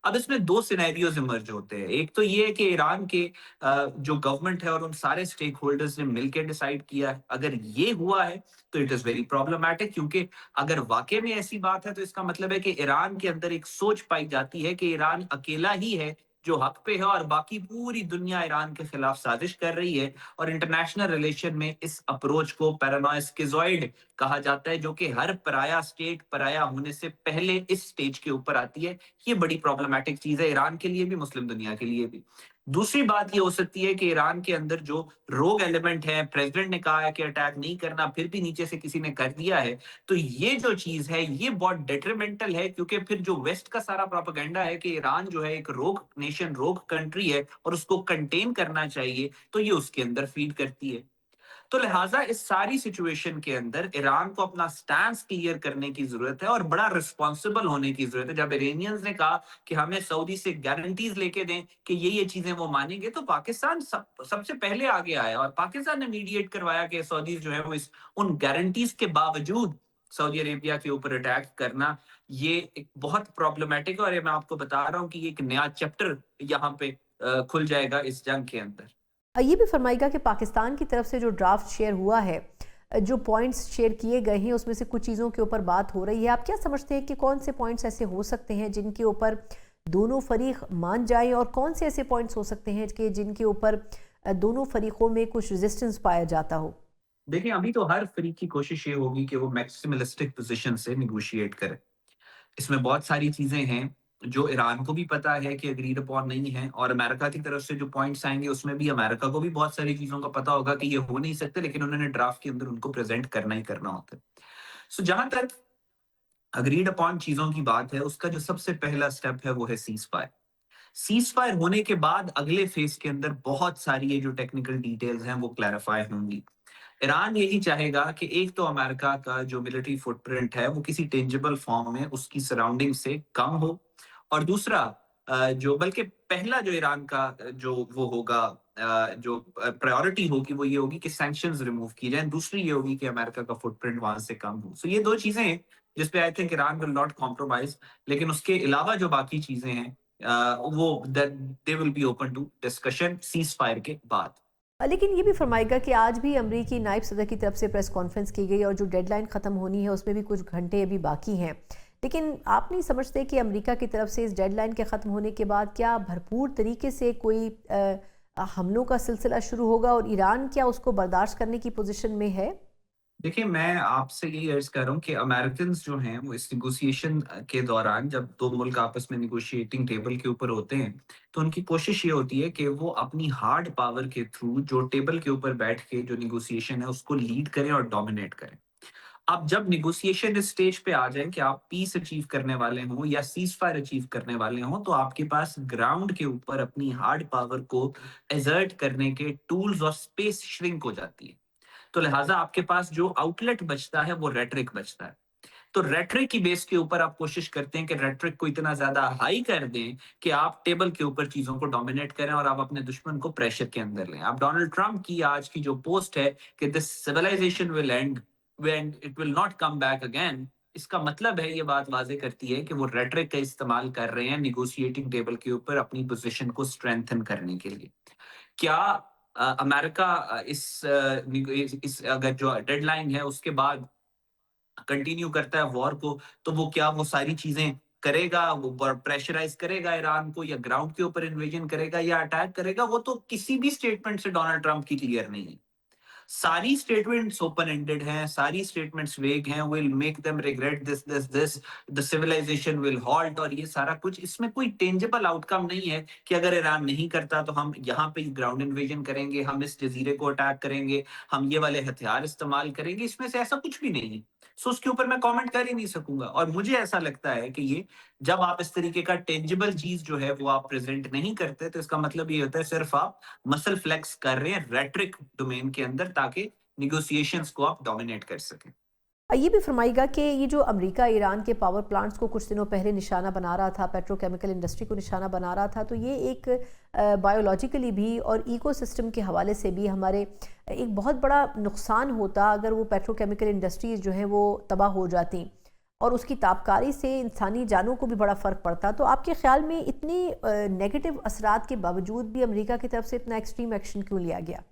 अब इसमें 2 सिनेरियोज इमर्ज होते हैं। एक तो ये है कि ईरान के जो गवर्नमेंट है और उन सारे स्टेक होल्डर्स ने मिलकर डिसाइड किया है। अगर ये हुआ है तो इट इज वेरी प्रॉब्लमैटिक, क्योंकि अगर वाकई में ऐसी बात है तो इसका मतलब है कि ईरान के अंदर एक सोच पाई जाती है कि ईरान अकेला ही है जो हक पे है और बाकी पूरी दुनिया ईरान के खिलाफ साजिश कर रही है। और इंटरनेशनल रिलेशन में इस अप्रोच को पैरानोइड स्किज़ॉइड कहा जाता है, जो कि हर पराया स्टेट पराया होने से पहले इस स्टेज के ऊपर आती है। ये बड़ी प्रॉब्लमैटिक चीज है ईरान के लिए भी, मुस्लिम दुनिया के लिए भी। दूसरी बात ये हो सकती है कि ईरान के अंदर जो रोग एलिमेंट है, प्रेसिडेंट ने कहा है कि अटैक नहीं करना, फिर भी नीचे से किसी ने कर दिया है, तो ये जो चीज है ये बहुत डेट्रिमेंटल है, क्योंकि फिर जो वेस्ट का सारा प्रोपेगेंडा है कि ईरान जो है एक रोग नेशन, रोग कंट्री है और उसको कंटेन करना चाहिए, तो ये उसके अंदर फीड करती है। तो लिहाजा इस सारी सिचुएशन के अंदर ईरान को अपना स्टैंड क्लियर करने की जरूरत है और बड़ा रिस्पॉन्सिबल होने की जरूरत है। जब इरानियंस ने कहा कि हमें सऊदी से गारंटीज लेके दें कि ये चीजें वो मानेंगे, तो पाकिस्तान सबसे पहले आगे आया और पाकिस्तान ने मीडिएट करवाया कि सऊदी जो है वो इस उन गारंटीज के बावजूद सऊदी अरेबिया के ऊपर अटैक करना, ये एक बहुत प्रॉब्लमेटिक है। और ये मैं आपको बता रहा हूँ कि ये एक नया चैप्टर यहाँ पे खुल जाएगा इस जंग के अंदर। ये भी फरमाइएगा कि पाकिस्तान की तरफ से जो ड्राफ्ट शेयर हुआ है, जो पॉइंट्स शेयर किए गए हैं उसमें से कुछ चीज़ों के ऊपर बात हो रही है, आप क्या समझते हैं कि कौन से पॉइंट्स ऐसे हो सकते हैं जिनके ऊपर दोनों फरीक मान जाएं, और कौन से ऐसे पॉइंट्स हो सकते हैं कि जिनके ऊपर दोनों फरीकों में कुछ रेजिस्टेंस पाया जाता हो? देखिए, अभी तो हर फरीक की कोशिश ये होगी कि वो मैक्सिमलिस्टिक पोजीशन से नेगोशिएट करे। इसमें बहुत सारी चीजें हैं जो ईरान को भी पता है कि एग्रीड अपॉन नहीं है, और अमेरिका की तरफ से जो पॉइंट्स आएंगे उसमें भी अमेरिका को भी बहुत सारी चीजों का पता होगा कि ये हो नहीं सकते, लेकिन उन्होंने ड्राफ्ट के अंदर उनको प्रेजेंट करना ही करना होता है। सो जहां तक अग्रीड अपॉन चीजों की बात है, उसका जो सबसे पहला स्टेप है वो है सीज फायर। सीज फायर होने के बाद अगले फेज के अंदर बहुत सारी ये जो टेक्निकल डिटेल्स हैं वो क्लैरिफाई होंगी। ईरान यही चाहेगा कि एक तो अमेरिका का जो मिलिट्री फुटप्रिंट है वो किसी टेंजिबल फॉर्म में उसकी सराउंडिंग से कम हो, और दूसरा जो बल्कि पहला जो ईरान का जो वो होगा, जो प्रायोरिटी होगी वो ये होगी कि सैंक्शंस रिमूव की जाएं, दूसरी ये होगी कि अमेरिका का फुटप्रिंट वहां से कम हो। सो ये दो चीजें हैं जिस पे I think Iran will not compromise, लेकिन उसके अलावा जो बाकी चीजें हैं वो they will be open to discussion cease fire के बाद। लेकिन ये भी फरमाएगा कि आज भी अमरीकी नायब सदर की तरफ से प्रेस कॉन्फ्रेंस की गई और जो डेडलाइन ख़त्म होनी है उसमें भी कुछ घंटे अभी बाकी हैं, लेकिन आप नहीं समझते कि अमेरिका की तरफ से इस डेडलाइन के ख़त्म होने के बाद क्या भरपूर तरीके से कोई हमलों का सिलसिला शुरू होगा और ईरान क्या उसको बर्दाश्त करने की पोजीशन में है? देखिए, मैं आपसे यही अर्ज़ कर रहा हूँ कि अमेरिकन्स जो हैं, वो इस नेगोशिएशन के दौरान जब 2 मुल्क आपस में नेगोशिएटिंग टेबल के ऊपर होते हैं, तो उनकी कोशिश ये होती है कि वो अपनी हार्ड पावर के थ्रू जो टेबल के ऊपर बैठ के जो नेगोशिएशन है, उसको लीड करें और डोमिनेट करें। अब जब नेगोशिएशन इस स्टेज पे आ जाए कि आप पीस अचीव करने वाले हों या सीज़ फायर अचीव करने वाले हों, तो आपके पास ग्राउंड के ऊपर अपनी हार्ड पावर को एक्सर्ट करने के टूल्स और स्पेस श्रिंक हो जाती है। तो लिहाजा आपके पास जो आउटलेट बचता है वो रेटरिक बचता है। तो रेटरिक की बेस के ऊपर आप कोशिश करते हैं कि रेटरिक को इतना ज्यादा हाई कर दें कि आप टेबल के ऊपर चीजों को डोमिनेट करें और आप अपने दुश्मन को प्रेशर के अंदर लें। आप डोनाल्ड ट्रंप की आज की जो पोस्ट है कि this civilisation will end when it will not come back again, इसका मतलब है, ये बात वाजे करती है कि वो रेटरिक का इस्तेमाल कर रहे हैं निगोशिएटिंग टेबल के ऊपर अपनी पोजीशन को स्ट्रेंथन करने के लिए। क्या अमेरिका इस अगर जो डेडलाइन है उसके बाद कंटिन्यू करता है वॉर को, तो वो क्या वो सारी चीजें करेगा, वो प्रेशराइज करेगा ईरान को, या ग्राउंड के ऊपर इन्वेजन करेगा या अटैक करेगा, वो तो किसी भी स्टेटमेंट से डोनाल्ड ट्रंप की क्लियर नहीं है। सारी स्टेटमेंट्स ओपन एंडेड हैं, सारी स्टेटमेंट्स वेग हैं, will make them regret this, the civilisation will halt, और ये सारा कुछ, इसमें कोई टेंजिबल आउटकम नहीं है कि अगर ईरान नहीं करता तो हम यहाँ पे ग्राउंड इन्वेजन करेंगे, हम इस जजीरे को अटैक करेंगे, हम ये वाले हथियार इस्तेमाल करेंगे, इसमें से ऐसा कुछ भी नहीं है। सो उसके ऊपर मैं कमेंट कर ही नहीं सकूंगा, और मुझे ऐसा लगता है कि ये जब आप इस तरीके का टेंजिबल चीज जो है वो आप प्रेजेंट नहीं करते, तो इसका मतलब ये होता है सिर्फ आप मसल फ्लेक्स कर रहे हैं रेटरिक डोमेन के अंदर, ताकि निगोशिएशंस को आप डोमिनेट कर सकें। ये भी फरमाइएगा कि ये जो अमेरिका ईरान के पावर प्लांट्स को कुछ दिनों पहले निशाना बना रहा था, पेट्रोकेमिकल इंडस्ट्री को निशाना बना रहा था, तो ये एक बायोलॉजिकली भी और इकोसिस्टम के हवाले से भी हमारे एक बहुत बड़ा नुकसान होता अगर वो पेट्रोकेमिकल इंडस्ट्रीज जो हैं वो तबाह हो जाती और उसकी ताबकारी से इंसानी जानों को भी बड़ा फ़र्क पड़ता। तो आपके ख्याल में इतनी नेगेटिव असरात के बावजूद भी अमेरिका की तरफ से इतना एक्सट्रीम एक्शन क्यों लिया गया?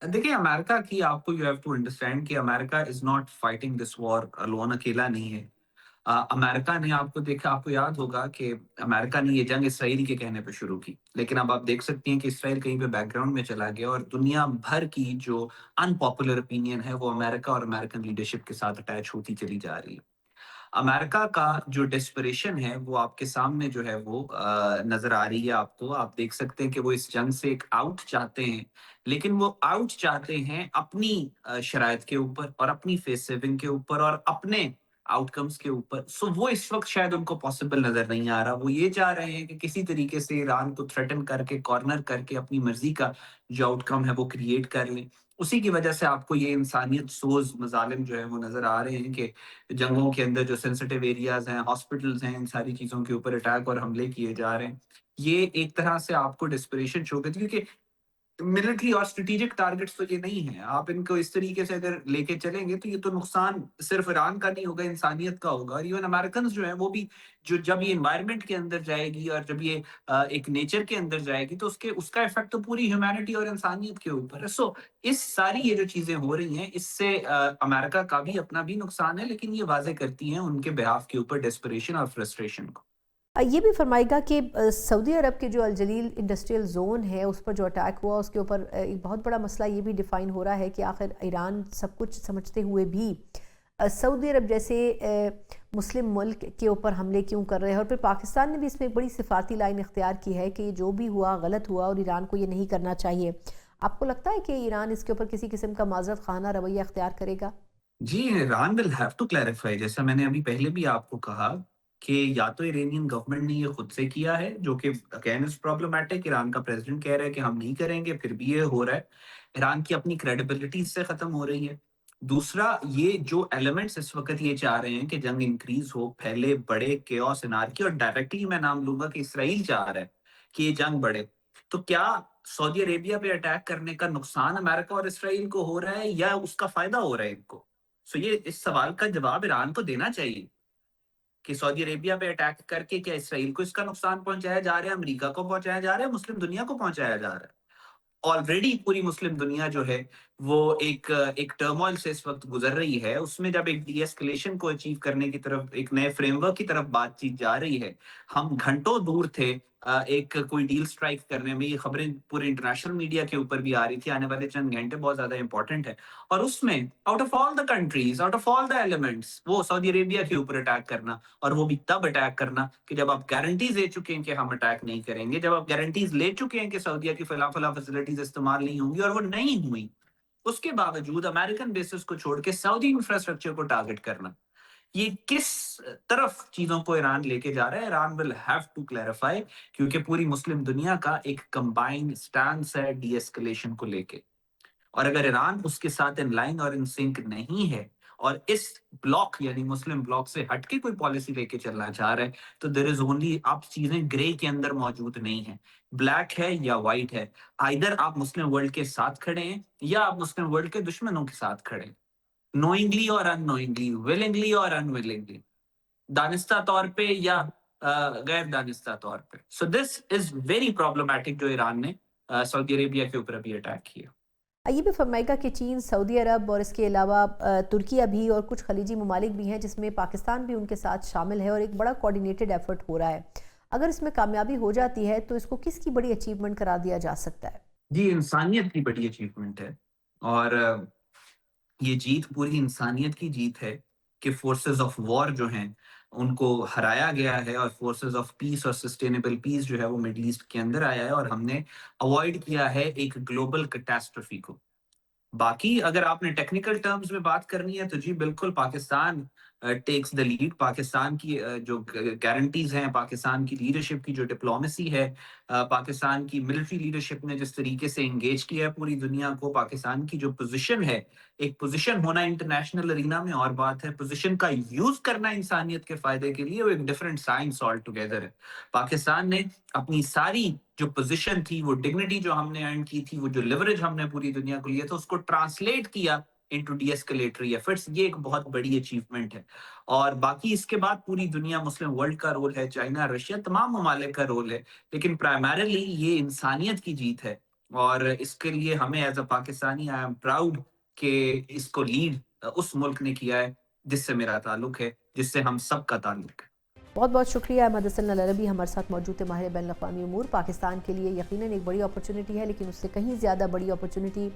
देखिए, अमेरिका की आपको यू हैव टू अंडरस्टैंड कि America is not fighting this war alone, अकेला नहीं है। अमेरिका ने, आपको देखा, आपको याद होगा कि अमेरिका ने ये जंग इसराइल के कहने पे शुरू की, लेकिन अब आप देख सकती हैं कि इसराइल कहीं पे बैकग्राउंड में चला गया और दुनिया भर की जो अनपॉपुलर ओपिनियन है वो अमेरिका और अमेरिकन लीडरशिप के साथ अटैच होती चली जा रही है। अमेरिका का जो डेस्परेशन है वो आपके सामने जो है वो नजर आ रही है आपको। आप देख सकते हैं कि वो इस जंग से एक आउट चाहते हैं, लेकिन वो आउट चाहते हैं अपनी शराइत के ऊपर और अपनी फेस सेविंग के ऊपर और अपने आउटकम्स के ऊपर। सो वो इस वक्त शायद उनको पॉसिबल नजर नहीं आ रहा। वो ये चाह रहे हैं कि किसी तरीके से ईरान को थ्रेटन करके, कॉर्नर करके अपनी मर्जी का जो आउटकम है वो क्रिएट कर लें। उसी की वजह से आपको ये इंसानियत सोज मजालिम जो है वो नजर आ रहे हैं कि जंगों के अंदर जो सेंसिटिव एरियाज हैं, हॉस्पिटल्स हैं, इन सारी चीजों के ऊपर अटैक और हमले किए जा रहे हैं। ये एक तरह से आपको डिस्परेशन शो करती है, क्योंकि मिलिट्री और स्ट्रेटेजिक टारगेट्स तो ये नहीं है। आप इनको इस तरीके से अगर लेके चलेंगे तो ये तो नुकसान सिर्फ ईरान का नहीं होगा, इंसानियत का होगा। और इवन अमेरिकन जो है वो भी, जो जब ये एनवायरनमेंट के अंदर जाएगी और जब ये एक नेचर के अंदर जाएगी, तो उसका इफेक्ट तो पूरी ह्यूमैनिटी और इंसानियत के ऊपर है। सो इस सारी ये जो चीजें हो रही हैं, इससे अमेरिका का भी अपना भी नुकसान है, लेकिन ये वाजे करती हैं उनके बिहाफ के ऊपर डेस्परेशन और फ्रस्ट्रेशन को। ये भी फरमाएगा कि सऊदी अरब के जो अल जलील इंडस्ट्रियल जोन है उस पर जो अटैक हुआ उसके ऊपर एक बहुत बड़ा मसला ये भी डिफ़ाइन हो रहा है कि आखिर ईरान सब कुछ समझते हुए भी सऊदी अरब जैसे मुस्लिम मुल्क के ऊपर हमले क्यों कर रहे हैं। और फिर पाकिस्तान ने भी इसमें एक बड़ी सिफाती लाइन इख्तियार की है कि जो भी हुआ गलत हुआ और ईरान को ये नहीं करना चाहिए। आपको लगता है कि ईरान इसके ऊपर किसी किस्म का माजरत खाना रवैया इख्तियार करेगा? जी, Iran will have to clarify, जैसा मैंने अभी पहले भी आपको कहा कि या तो इरानियन गवर्नमेंट ने ये खुद से किया है, जो कि अगेन इज प्रॉब्लमैटिक। ईरान का प्रेसिडेंट कह रहा है कि हम नहीं करेंगे, फिर भी ये हो रहा है। ईरान की अपनी क्रेडिबिलिटी इससे खत्म हो रही है। दूसरा, ये जो एलिमेंट्स इस वक्त ये चाह रहे हैं कि जंग इंक्रीज हो, फैले, बढ़े, केओस, एनार्की, और डायरेक्टली मैं नाम लूंगा कि इसराइल चाह रहा है कि ये जंग बढ़े। तो क्या सऊदी अरेबिया पे अटैक करने का नुकसान अमेरिका और इसराइल को हो रहा है या उसका फायदा हो रहा है इनको? सो ये इस सवाल का जवाब ईरान को देना चाहिए कि सऊदी अरेबिया पे अटैक करके क्या इसराइल को इसका नुकसान पहुंचाया जा रहा है, अमेरिका को पहुंचाया जा रहा है, मुस्लिम दुनिया को पहुंचाया जा रहा है? ऑलरेडी पूरी मुस्लिम दुनिया जो है वो एक एक टर्मोइल से इस वक्त गुजर रही है। उसमें जब एक डीएस्केलेशन को अचीव करने की तरफ, एक नए फ्रेमवर्क की तरफ बातचीत जा रही है, हम घंटों दूर थे एक कोई डील स्ट्राइक करने में। ये खबरें पूरे इंटरनेशनल मीडिया के ऊपर भी आ रही थी, आने वाले चंद घंटे बहुत ज्यादा इंपॉर्टेंट है। और उसमें out of all the countries, out of all the elements, वो सऊदी अरेबिया के ऊपर अटैक करना, और वो भी तब अटैक करना कि जब आप गारंटीज दे चुके हैं कि हम अटैक नहीं करेंगे, जब आप गारंटीज ले चुके हैं कि सऊदीया की फला फैसिलिटीज इस्तेमाल नहीं होंगी, और वो नहीं हुई। उसके बावजूद अमेरिकन बेसिस को छोड़ के सऊदी इंफ्रास्ट्रक्चर को टारगेट करना, ये किस तरफ चीजों को ईरान लेके जा रहा है? Iran will have to clarify, क्योंकि पूरी मुस्लिम दुनिया का एक कंबाइंड स्टैंस है डी एस्केलेशन को लेके। और अगर ईरान उसके साथ इन लाइन और इन सिंक नहीं है और इस ब्लॉक यानी मुस्लिम ब्लॉक से हटके कोई पॉलिसी लेके चलना चाह रहा है, तो देयर इज ओनली, आप चीजें ग्रे के अंदर मौजूद नहीं है, ब्लैक है या व्हाइट है। आइदर आप मुस्लिम वर्ल्ड के साथ खड़े हैं या आप मुस्लिम वर्ल्ड के दुश्मनों के साथ खड़े हैं, नोइंगली और अननोइंगली, विलिंगली और अनविलिंगली, दानिस्ता तौर पे या गैर दानिस्ता तौर पे। So this is very problematic जो ईरान ने सऊदी अरेबिया के ऊपर अभी अटैक किया। ये भी फरमाएगा कि चीन, सऊदी अरब और इसके अलावा तुर्किया भी और कुछ खलीजी ममालिक भी हैं जिसमें पाकिस्तान भी उनके साथ शामिल है और एक बड़ा कोऑर्डिनेटेड एफर्ट हो रहा है। अगर इसमें कामयाबी हो जाती है तो इसको किसकी बड़ी अचीवमेंट करार दिया जा सकता है? जी, इंसानियत की बड़ी अचीवमेंट है। और ये जीत पूरी इंसानियत की जीत है कि फोर्सेस ऑफ वॉर जो हैं उनको हराया गया है और फोर्सेस ऑफ पीस और सस्टेनेबल पीस जो है वो मिडिल ईस्ट के अंदर आया है, और हमने अवॉइड किया है एक ग्लोबल कैटास्ट्रोफी को। बाकी अगर आपने टेक्निकल टर्म्स में बात करनी है तो जी बिल्कुल, Pakistan takes the lead. Pakistan की जो गारंटीज हैं, पाकिस्तान की लीडरशिप की जो डिप्लोमेसी है, पाकिस्तान की मिलिट्री लीडरशिप ने जिस तरीके से एंगेज किया है पूरी दुनिया को, पाकिस्तान की जो पोजीशन है, एक पोजीशन होना इंटरनेशनल अरीना में और बात है, पोजीशन का यूज करना इंसानियत के फायदे के लिए, वो एक डिफरेंट साइंस ऑल टुगेदर है। पाकिस्तान ने अपनी सारी जो पोजीशन थी, वो डिग्निटी जो हमने अर्न की थी, वो जो लिवरेज हमने पूरी दुनिया को लिया था, उसको ट्रांसलेट किया इनटू डीएस्केलेटरी एफर्ट्स। ये एक बहुत बड़ी अचीवमेंट है। और बाकी इसके बाद पूरी दुनिया, मुस्लिम वर्ल्ड का रोल है, चाइना, रशिया, तमाम ममालिक का रोल है, लेकिन प्राइमरीली ये इंसानियत की जीत है। और इसके लिए हमें as a Pakistani, I am proud कि इसको लीड उस मुल्क ने किया है जिससे मेरा ताल्लुक है, जिससे हम सब का ताल्लुक है। बहुत बहुत शुक्रिया। अहमद हसन अल-अरबी हमारे साथ मौजूद थे, माहिर बैन अक़वामी उमूर। पाकिस्तान के लिए यकीनन एक बड़ी अपॉर्चुनिटी है, लेकिन उससे कहीं ज़्यादा बड़ी अपॉर्चुनिटी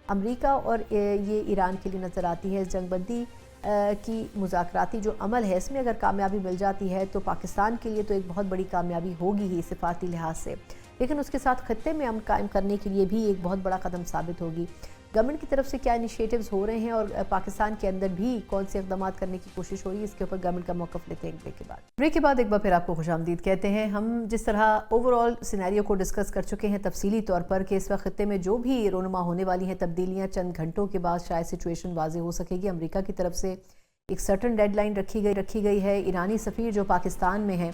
अमेरिका और ये ईरान के लिए नज़र आती है। जंगबंदी की मुज़ाकराती जो अमल है, इसमें अगर कामयाबी मिल जाती है तो पाकिस्तान के लिए तो एक बहुत बड़ी कामयाबी होगी ही सिफाती लिहाज से, लेकिन उसके साथ खत्ते में अमन कायम करने के लिए भी एक बहुत बड़ा कदम साबित होगी। गवर्नमेंट की तरफ से क्या इनिशिएटिव्स हो रहे हैं और पाकिस्तान के अंदर भी कौन से इक़दाम करने की कोशिश हो रही है, इसके ऊपर गवर्नमेंट का मौक़िफ़ लेते हैं ब्रेक के बाद एक बार फिर आपको खुशामदीद कहते हैं। हम जिस तरह ओवरऑल सिनेरियो को डिस्कस कर चुके हैं तफसीली तौर पर कि इस वक्त खत्ते में जो भी रोनुमा होने वाली हैं तब्दीलियाँ, चंद घंटों के बाद शायद सिचुएशन वाज़ेह हो सकेगी। अमेरिका की तरफ से एक सर्टन डेडलाइन रखी गई है। ईरानी सफ़ीर जो पाकिस्तान में है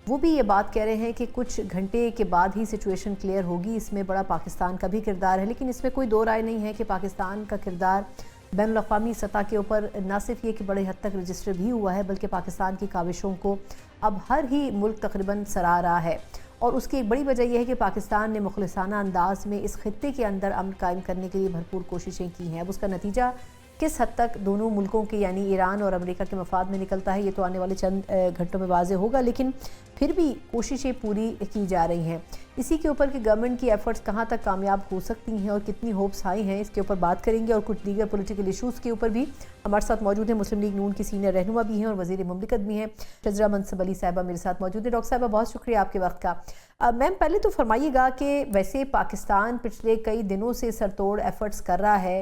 वो भी ये बात कह रहे हैं कि कुछ घंटे के बाद ही सिचुएशन क्लियर होगी। इसमें बड़ा पाकिस्तान का भी किरदार है, लेकिन इसमें कोई दो राय नहीं है कि पाकिस्तान का किरदार बैनुल-अक़वामी सतह के ऊपर न सिर्फ ये कि बड़े हद तक रजिस्टर भी हुआ है, बल्कि पाकिस्तान की काविशों को अब हर ही मुल्क तकरीबन सराह रहा है। और उसकी एक बड़ी वजह यह है कि पाकिस्तान ने मुखलिसाना अंदाज में इस खित्ते के अंदर अमन कायम करने के लिए भरपूर कोशिशें की हैं। अब उसका नतीजा किस हद तक दोनों मुल्कों के यानी ईरान और अमेरिका के मफाद में निकलता है, ये तो आने वाले चंद घंटों में वाज़ेह होगा, लेकिन फिर भी कोशिशें पूरी की जा रही हैं। इसी के ऊपर कि गवर्नमेंट की एफर्ट्स कहाँ तक कामयाब हो सकती हैं और कितनी होप्स हाई हैं, इसके ऊपर बात करेंगे। और कुछ दीगर पॉलिटिकल इशूज़ के ऊपर भी हमारे साथ मौजूद हैं। मुस्लिम लीग नून की सीनियर रहनुमा भी हैं और वज़ीर मुमलिकत भी हैं, शजरा मनसब अली साहिबा मेरे साथ मौजूद है। डॉक्टर साहिबा, बहुत शुक्रिया आपके वक्त का। मैम, पहले तो फरमाइएगा कि वैसे पाकिस्तान पिछले कई दिनों से सरतोड़ एफर्ट्स कर रहा है,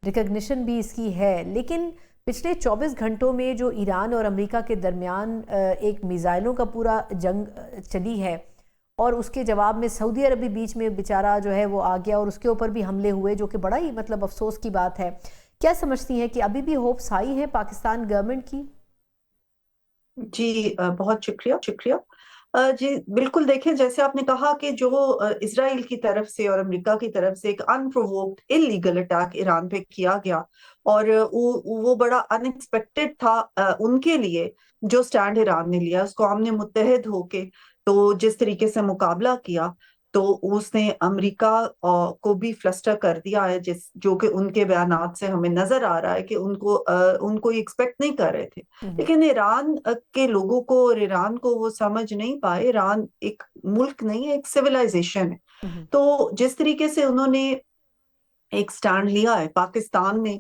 रिकग्निशन भी इसकी है, लेकिन पिछले 24 घंटों में जो ईरान और अमेरिका के दरमियान एक मिसाइलों का पूरा जंग चली है, और उसके जवाब में सऊदी अरब भी बीच में बेचारा जो है वो आ गया और उसके ऊपर भी हमले हुए, जो कि बड़ा ही मतलब अफसोस की बात है। क्या समझती हैं कि अभी भी होप्स हाई है पाकिस्तान गवर्नमेंट की? जी बहुत शुक्रिया शुक्रिया। जी बिल्कुल, देखें जैसे आपने कहा कि जो इसराइल की तरफ से और अमेरिका की तरफ से एक अनप्रोवोक्ड इलीगल अटैक ईरान पे किया गया, और वो बड़ा अनएक्सपेक्टेड था उनके लिए। जो स्टैंड ईरान ने लिया उसको हमने मुत्तहद होके तो जिस तरीके से मुकाबला किया, तो उसने अमेरिका को भी फ्लस्टर कर दिया है, जिस जो कि उनके बयानात से हमें नजर आ रहा है कि उनको एक्सपेक्ट नहीं कर रहे थे। लेकिन ईरान के लोगों को और ईरान को वो समझ नहीं पाए। ईरान एक मुल्क नहीं है, एक सिविलाइजेशन है। तो जिस तरीके से उन्होंने एक स्टैंड लिया है, पाकिस्तान ने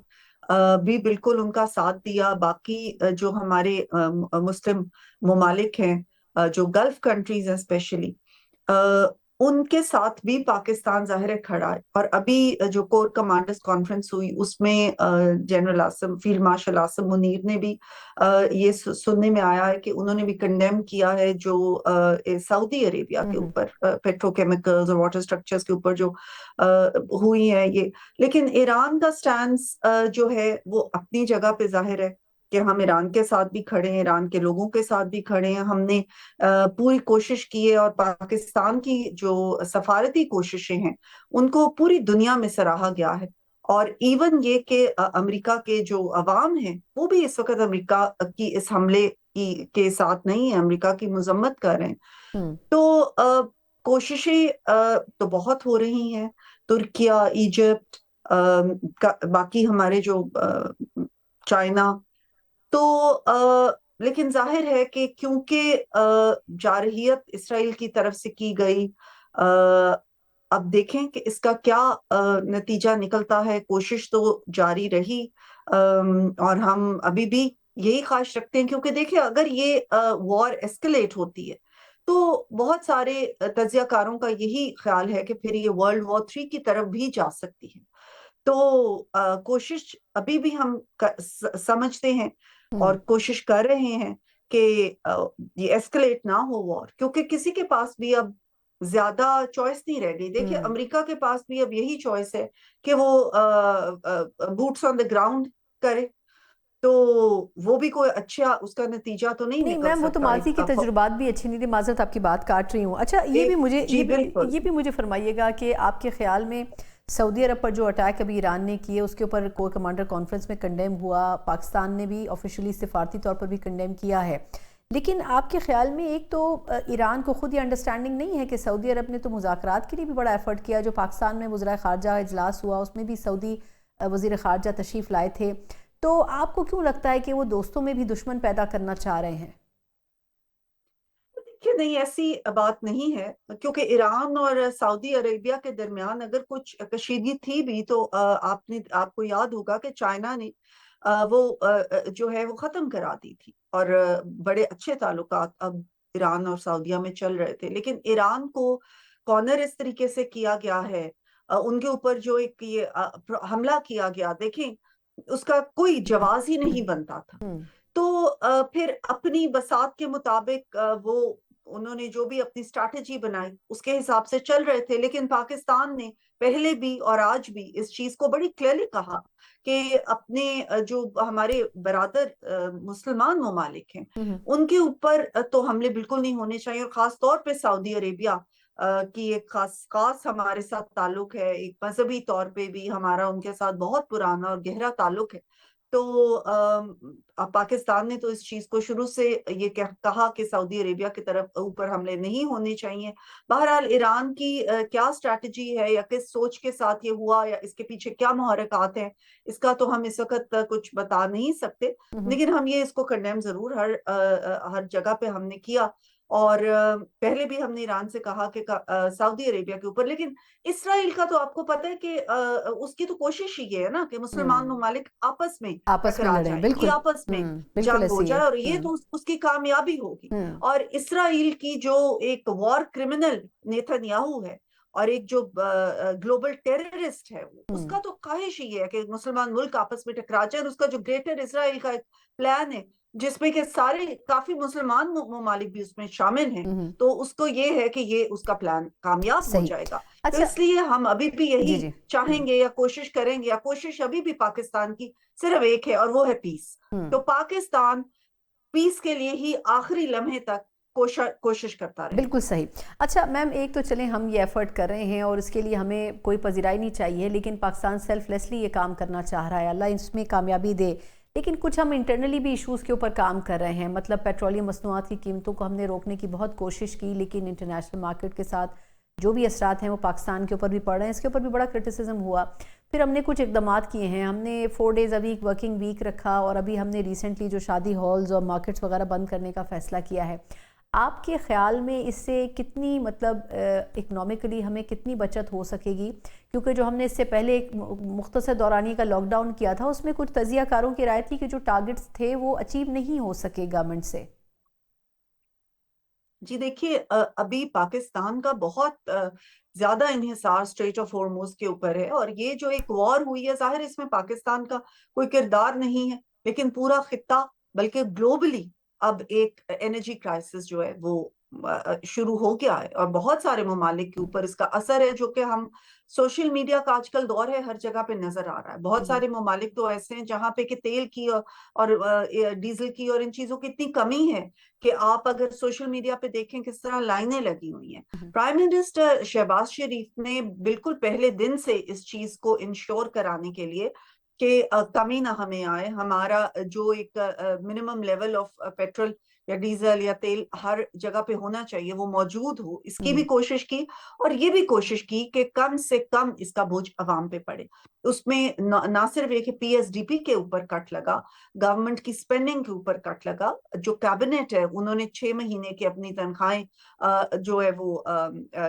भी बिल्कुल उनका साथ दिया। बाकी जो हमारे मुस्लिम ममालिक हैं, जो गल्फ कंट्रीज हैं स्पेशली, उनके साथ भी पाकिस्तान जाहिर है खड़ा है। और अभी जो कोर कमांडर्स कॉन्फ्रेंस हुई उसमें general Asim, field marshal Asim Munir ने भी ये सुनने में आया है कि उन्होंने भी कंडेम किया है जो सऊदी अरेबिया के ऊपर पेट्रोकेमिकल्स और वाटर स्ट्रक्चर्स के ऊपर जो हुई है ये। लेकिन ईरान का स्टैंस जो है वो अपनी जगह पे जाहिर है कि हम ईरान के साथ भी खड़े हैं, ईरान के लोगों के साथ भी खड़े हैं। हमने पूरी कोशिश की है, और पाकिस्तान की जो सफारती कोशिशें हैं उनको पूरी दुनिया में सराहा गया है। और इवन ये कि अमेरिका के जो अवाम हैं वो भी इस वक्त अमेरिका की इस हमले के साथ नहीं है, अमेरिका की मजम्मत कर रहे हैं। तो कोशिशें तो बहुत हो रही हैं, तुर्किया, इजिप्ट, बाकी हमारे जो चाइना। तो लेकिन जाहिर है कि क्योंकि जारहियत इसराइल की तरफ से की गई, अब देखें कि इसका क्या नतीजा निकलता है। कोशिश तो जारी रही, और हम अभी भी यही ख्वाहिश रखते हैं, क्योंकि देखिए अगर ये वॉर एस्केलेट होती है तो बहुत सारे तज्जियाकारों का यही ख्याल है कि फिर ये वर्ल्ड वॉर 3 की तरफ भी जा सकती है। तो कोशिश अभी भी हम समझते हैं और कोशिश कर रहे हैं कि ये एस्केलेट ना हो वॉर, क्योंकि किसी के पास भी अब ज्यादा चॉइस नहीं रह गई। देखिए अमेरिका के पास भी अब यही चॉइस है कि वो बूट्स ऑन द ग्राउंड करे, तो वो भी कोई अच्छा उसका नतीजा तो नहीं निकल मैम, वो तो सकता। माजी के तजुर्बात भी अच्छे नहीं थे। माजरत आपकी बात काट रही हूँ। अच्छा, ये भी मुझे फरमाइएगा कि आपके ख्याल में सऊदी अरब पर जो अटैक अभी ईरान ने किए उसके ऊपर कोर कमांडर कॉन्फ्रेंस में कंडेम हुआ, पाकिस्तान ने भी ऑफिशियली सिफारती तौर पर भी कंडेम किया है, लेकिन आपके ख्याल में एक तो ईरान को खुद ये अंडरस्टैंडिंग नहीं है कि सऊदी अरब ने तो मुज़ाकरात के लिए भी बड़ा एफर्ट किया। जो पाकिस्तान में वज़ीर ख़ारजा इजलास हुआ उसमें भी सऊदी वज़ीर ख़ारजा तशरीफ़ लाए थे। तो आपको क्यों लगता है कि वो दोस्तों में भी दुश्मन पैदा करना चाह रहे हैं? कि नहीं, ऐसी बात नहीं है, क्योंकि ईरान और सऊदी अरेबिया के दरमियान अगर कुछ कशीदगी थी भी तो आपको याद होगा कि चाइना ने वो जो है वो खत्म करा दी थी, और बड़े अच्छे ताल्लुकात अब ईरान और सऊदीया में चल रहे थे। लेकिन ईरान को कॉर्नर इस तरीके से किया गया है, उनके ऊपर जो एक ये हमला किया गया, देखें उसका कोई जवाब ही नहीं बनता था। तो फिर अपनी बसात के मुताबिक वो उन्होंने जो भी अपनी स्ट्रैटेजी बनाई उसके हिसाब से चल रहे थे। लेकिन पाकिस्तान ने पहले भी और आज भी इस चीज को बड़ी क्लियरली कहा कि अपने जो हमारे बरादर मुसलमान ममालिक हैं उनके ऊपर तो हमले बिल्कुल नहीं होने चाहिए। और खास तौर पे सऊदी अरेबिया की एक खास हमारे साथ ताल्लुक है, एक मजहबी तौर पे भी हमारा उनके साथ बहुत पुराना और गहरा ताल्लुक है। तो पाकिस्तान ने तो इस चीज को शुरू से ये कहा कि सऊदी अरेबिया की तरफ ऊपर हमले नहीं होने चाहिए। बहरहाल ईरान की क्या स्ट्रैटेजी है या किस सोच के साथ ये हुआ या इसके पीछे क्या मुहर्रिकात हैं, इसका तो हम इस वक्त कुछ बता नहीं सकते। लेकिन हम ये इसको कंडेम जरूर हर जगह पे हमने किया, और पहले भी हमने ईरान से कहा कि सऊदी अरेबिया के ऊपर। लेकिन इसराइल का तो आपको पता है कि उसकी तो कोशिश ही है ना कि मुसलमान ममालिक आपस में टकरा जाए, कि आपस में जंग हो जाए, और ये तो उसकी कामयाबी होगी। और इसराइल की जो एक वॉर क्रिमिनल नेतन्याहू है और एक जो ग्लोबल टेररिस्ट है उसका तो ख्वाहिश ही है कि मुसलमान मुल्क आपस में टकरा जाए। उसका जो ग्रेटर इसराइल का एक प्लान है जिसमें कि सारे काफी मुसलमान ममालिक भी उसमें शामिल हैं, तो उसको ये है कि ये उसका प्लान कामयाब हो सही। जाएगा। तो अच्छा, इसलिए हम अभी भी जी यही जी। चाहेंगे या कोशिश करेंगे, या कोशिश अभी भी पाकिस्तान की सिर्फ एक है और वो है पीस। तो पाकिस्तान पीस के लिए ही आखिरी लम्हे तक कोशिश करता रहे। बिल्कुल सही। अच्छा मैम, एक तो चलें हम ये एफर्ट कर रहे हैं और इसके लिए हमें कोई पजीराई नहीं चाहिए, लेकिन पाकिस्तान सेल्फलेसली ये काम करना चाह रहा है, अल्लाह इसमें कामयाबी दे। लेकिन कुछ हम इंटरनली भी इश्यूज़ के ऊपर काम कर रहे हैं, मतलब पेट्रोलियम मसनूआत की कीमतों को हमने रोकने की बहुत कोशिश की, लेकिन इंटरनेशनल मार्केट के साथ जो भी असरात हैं वो पाकिस्तान के ऊपर भी पड़ रहे हैं। इसके ऊपर भी बड़ा क्रिटिसिज्म हुआ। फिर हमने कुछ इकदाम किए हैं, हमने 4 डेज़ अभी वर्किंग वीक रखा, और अभी हमने रिसेंटली जो शादी हॉल्स और मार्केट्स वगैरह बंद करने का फ़ैसला किया है। आपके ख्याल में इससे कितनी मतलब इकनॉमिकली हमें कितनी बचत हो सकेगी? क्योंकि जो हमने इससे पहले एक मुख्तसर दौरानी का लॉकडाउन किया था उसमें कुछ तजियाकारों की राय थी कि जो टारगेट्स थे वो अचीव नहीं हो सके गवर्नमेंट से। जी देखिए, अभी पाकिस्तान का बहुत ज्यादा इन्हिसार स्ट्रेट ऑफ हॉर्मुज के ऊपर है, और ये जो एक वॉर हुई है, जाहिर इसमें पाकिस्तान का कोई किरदार नहीं है, लेकिन पूरा खित्ता बल्कि ग्लोबली अब एक एनर्जी क्राइसिस जो है वो शुरू हो गया है, और बहुत सारे ममालिक के ऊपर इसका असर है, जो कि हम सोशल मीडिया का आजकल दौर है, हर जगह पे नजर आ रहा है। बहुत सारे ममालिक तो ऐसे हैं जहां पे कि तेल की और डीजल की और इन चीजों की इतनी कमी है कि आप अगर सोशल मीडिया पे देखें किस तरह लाइनें लगी हुई हैं। प्राइम मिनिस्टर शहबाज शरीफ ने बिल्कुल पहले दिन से इस चीज को इंश्योर कराने के लिए कि कमी ना हमें आए, हमारा जो एक मिनिमम लेवल ऑफ पेट्रोल या डीजल या तेल हर जगह पे होना चाहिए वो मौजूद हो, इसकी भी कोशिश की। और ये भी कोशिश की कि कम से कम इसका बोझ अवाम पे पड़े। उसमें ना सिर्फ एक पीएसडीपी के ऊपर कट लगा, गवर्नमेंट की स्पेंडिंग के ऊपर कट लगा। जो कैबिनेट है उन्होंने 6 महीने की अपनी तनख्वाहें जो है वो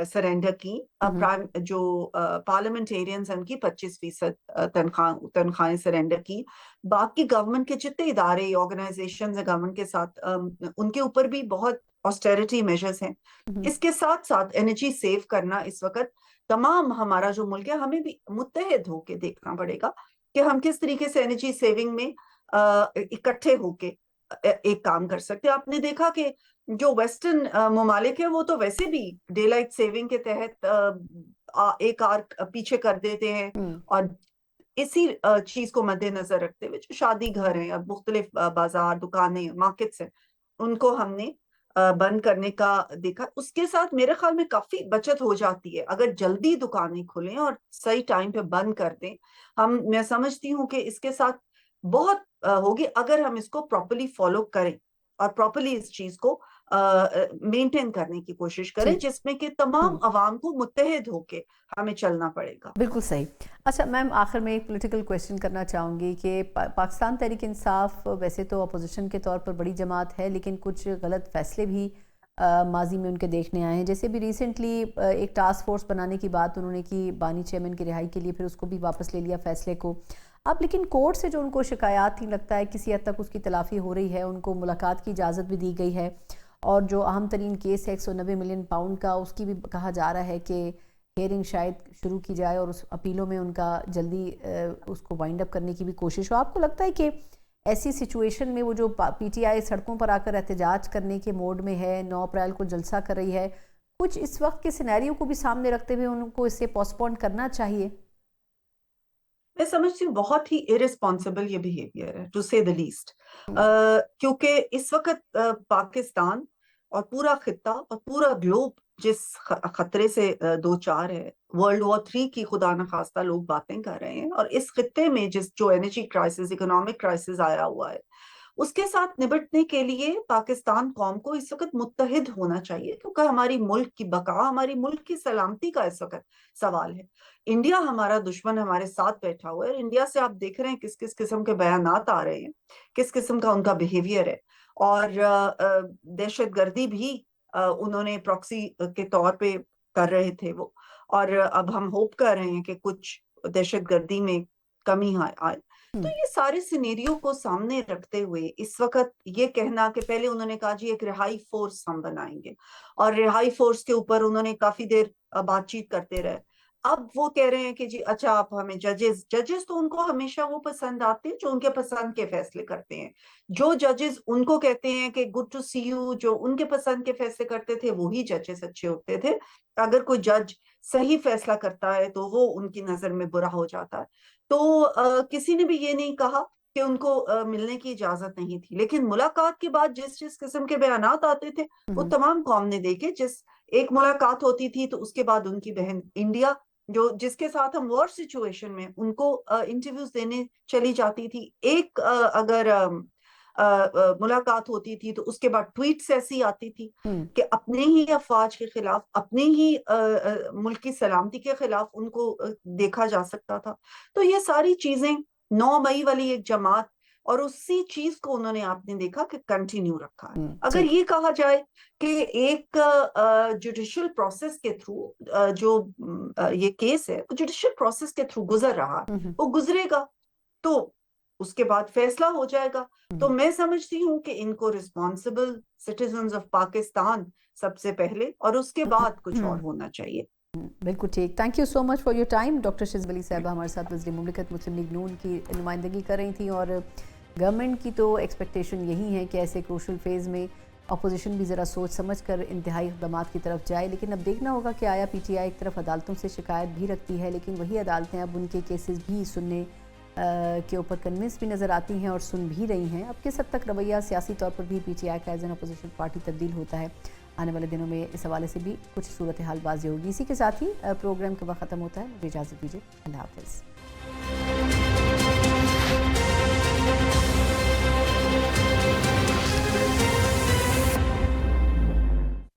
सरेंडर की। प्राइम जो पार्लियामेंटेरियंस हैं उनकी 25% तनख्वाहें सरेंडर की। बाकी गवर्नमेंट के जितने इदारे ऑर्गेनाइजेशन है गवर्नमेंट के साथ, उनके ऊपर भी बहुत ऑस्टेरिटी मेजर्स हैं। इसके साथ साथ एनर्जी सेव करना इस वक्त तमाम हमारा जो मुल्क है, हमें भी मुत्तहिद होके देखना पड़ेगा कि हम किस तरीके से एनर्जी सेविंग में इकट्ठे होके एक काम कर सकते हैं। आपने देखा कि जो वेस्टर्न ममालिक है वो तो वैसे भी डे लाइट सेविंग के तहत एक आर पीछे कर देते हैं, और इसी चीज को मद्देनजर रखते हुए जो शादी घर हैं या मुख्तलिफ बाजार दुकानें मार्केट्स हैं उनको हमने बंद करने का देखा। उसके साथ मेरे ख्याल में काफी बचत हो जाती है अगर जल्दी दुकानें खुलें और सही टाइम पे बंद कर दें। मैं समझती हूँ कि इसके साथ बहुत होगी अगर हम इसको प्रॉपर्ली फॉलो करें और प्रॉपर्ली इस चीज को मेंटेन करने की कोशिश करें, जिसमें कि तमाम अवाम को मुत्तहिद होके हमें चलना पड़ेगा। बिल्कुल सही। अच्छा मैम, आखिर में एक पॉलिटिकल क्वेश्चन करना चाहूँगी कि पाकिस्तान तहरीक इंसाफ वैसे तो अपोजिशन के तौर पर बड़ी जमात है, लेकिन कुछ गलत फैसले भी माजी में उनके देखने आए हैं। जैसे भी रिसेंटली एक टास्क फोर्स बनाने की बात उन्होंने की बानी चेयरमैन की रिहाई के लिए, फिर उसको भी वापस ले लिया फैसले को। अब लेकिन कोर्ट से जो उनको शिकायत थी, लगता है किसी हद तक उसकी तलाफ़ी हो रही है, उनको मुलाकात की इजाज़त भी दी गई है, और जो अहम तरीन केस है 190 मिलियन पाउंड का, उसकी भी कहा जा रहा है कि हेयरिंग शायद शुरू की जाए और उस अपीलों में उनका जल्दी उसको वाइंड अप करने की भी कोशिश हो। आपको लगता है कि ऐसी सिचुएशन में वो जो पीटीआई सड़कों पर आकर एहतजाज करने के मोड में है, 9 अप्रैल को जलसा कर रही है, कुछ इस वक्त के सिनेरियो को भी सामने रखते हुए उनको इससे पोस्टपोन करना चाहिए? मैं समझती हूँ बहुत ही इररिस्पॉन्सिबल ये बिहेवियर है, टू से द लीस्ट। क्योंकि इस वक्त पाकिस्तान और पूरा खित्ता और पूरा ग्लोब जिस खतरे से दो चार है, वर्ल्ड वॉर 3 की खुदा न खास्ता लोग बातें कर रहे हैं, और इस खित्ते में जो एनर्जी क्राइसिस इकोनॉमिक क्राइसिस आया हुआ है उसके साथ निपटने के लिए पाकिस्तान कौम को इस वक्त मुत्तहिद होना चाहिए, क्योंकि हमारी मुल्क की बका, हमारी मुल्क की सलामती का इस वक्त सवाल है। इंडिया हमारा दुश्मन हमारे साथ बैठा हुआ है, इंडिया से आप देख रहे हैं किस किस किस्म के बयानात आ रहे हैं, किस किस्म का उनका बिहेवियर है, और दहशतगर्दी भी उन्होंने प्रॉक्सी के तौर पे कर रहे थे वो। और अब हम होप कर रहे हैं कि कुछ दहशतगर्दी में कमी आए। तो ये सारे सिनेरियो को सामने रखते हुए इस वक्त ये कहना कि पहले उन्होंने कहा जी एक रिहाई फोर्स हम बनाएंगे, और रिहाई फोर्स के ऊपर उन्होंने काफी देर बातचीत करते रहे। अब वो कह रहे हैं कि जी अच्छा आप हमें जजेस तो उनको हमेशा वो पसंद आते हैं जो उनके पसंद के फैसले करते हैं। जो जजेस उनको कहते हैं कि गुड टू सी यू, जो उनके पसंद के फैसले करते थे वही जजेस अच्छे होते थे। अगर कोई जज सही फैसला करता है तो वो उनकी नजर में बुरा हो जाता है। तो किसी ने भी ये नहीं कहा कि उनको मिलने की इजाजत नहीं थी, लेकिन मुलाकात के बाद जिस जिस किस्म के बयानात आते थे वो तमाम कौम ने देखे। एक मुलाकात होती थी तो उसके बाद उनकी बहन इंडिया जिसके साथ हम वॉर सिचुएशन में उनको इंटरव्यूज देने चली जाती थी, अगर मुलाकात होती थी तो उसके बाद ट्वीट्स ऐसी आती थी कि अपने ही अफवाज के खिलाफ, अपने ही मुल्क की सलामती के खिलाफ उनको देखा जा सकता था। तो ये सारी चीजें 9 मई वाली एक जमात और उसी चीज को उन्होंने आपने देखा कि कंटिन्यू रखा है। अगर ये कहा जाए कि एक जुडिशियल प्रोसेस के थ्रू जो ये केस है वो जुडिशियल प्रोसेस के थ्रू गुजर रहा है, वो गुजरेगा तो उसके बाद फैसला हो जाएगा। तो मैं समझती हूँ कि इनको रिस्पॉन्सिबल सिटीजन्स ऑफ पाकिस्तान सबसे पहले और उसके बाद कुछ और होना चाहिए। बिल्कुल ठीक। Thank you so much for your time. Doctor Shiz Wali साहबा हमारे साथ वज़ीर मुमलिकत मुस्लिम लीग नून की नुमाइंदगी कर रही थी, और गवर्नमेंट की तो एक्सपेक्टेशन यही है कि ऐसे क्रूशल फेज़ में अपोजिशन भी ज़रा सोच समझ कर इंतहाई इक़दामात की तरफ जाए। लेकिन अब देखना होगा कि आया PTI एक तरफ अदालतों से शिकायत भी रखती है, लेकिन वही अदालतें अब उनके केसेस भी सुनने के ऊपर कन्विंस भी नज़र आती हैं और सुन भी रही हैं। अब किस हद तक रवैया सियासी तौर पर भी PTI का एज एन अपोजिशन पार्टी तब्दील होता है, आने वाले दिनों में इस हवाले से भी कुछ सूरत हाल बाजी होगी। इसी के साथ ही प्रोग्राम का वक्त ख़त्म होता है। मुझे इजाज़त दीजिए। अल्लाह हाफ़िज़।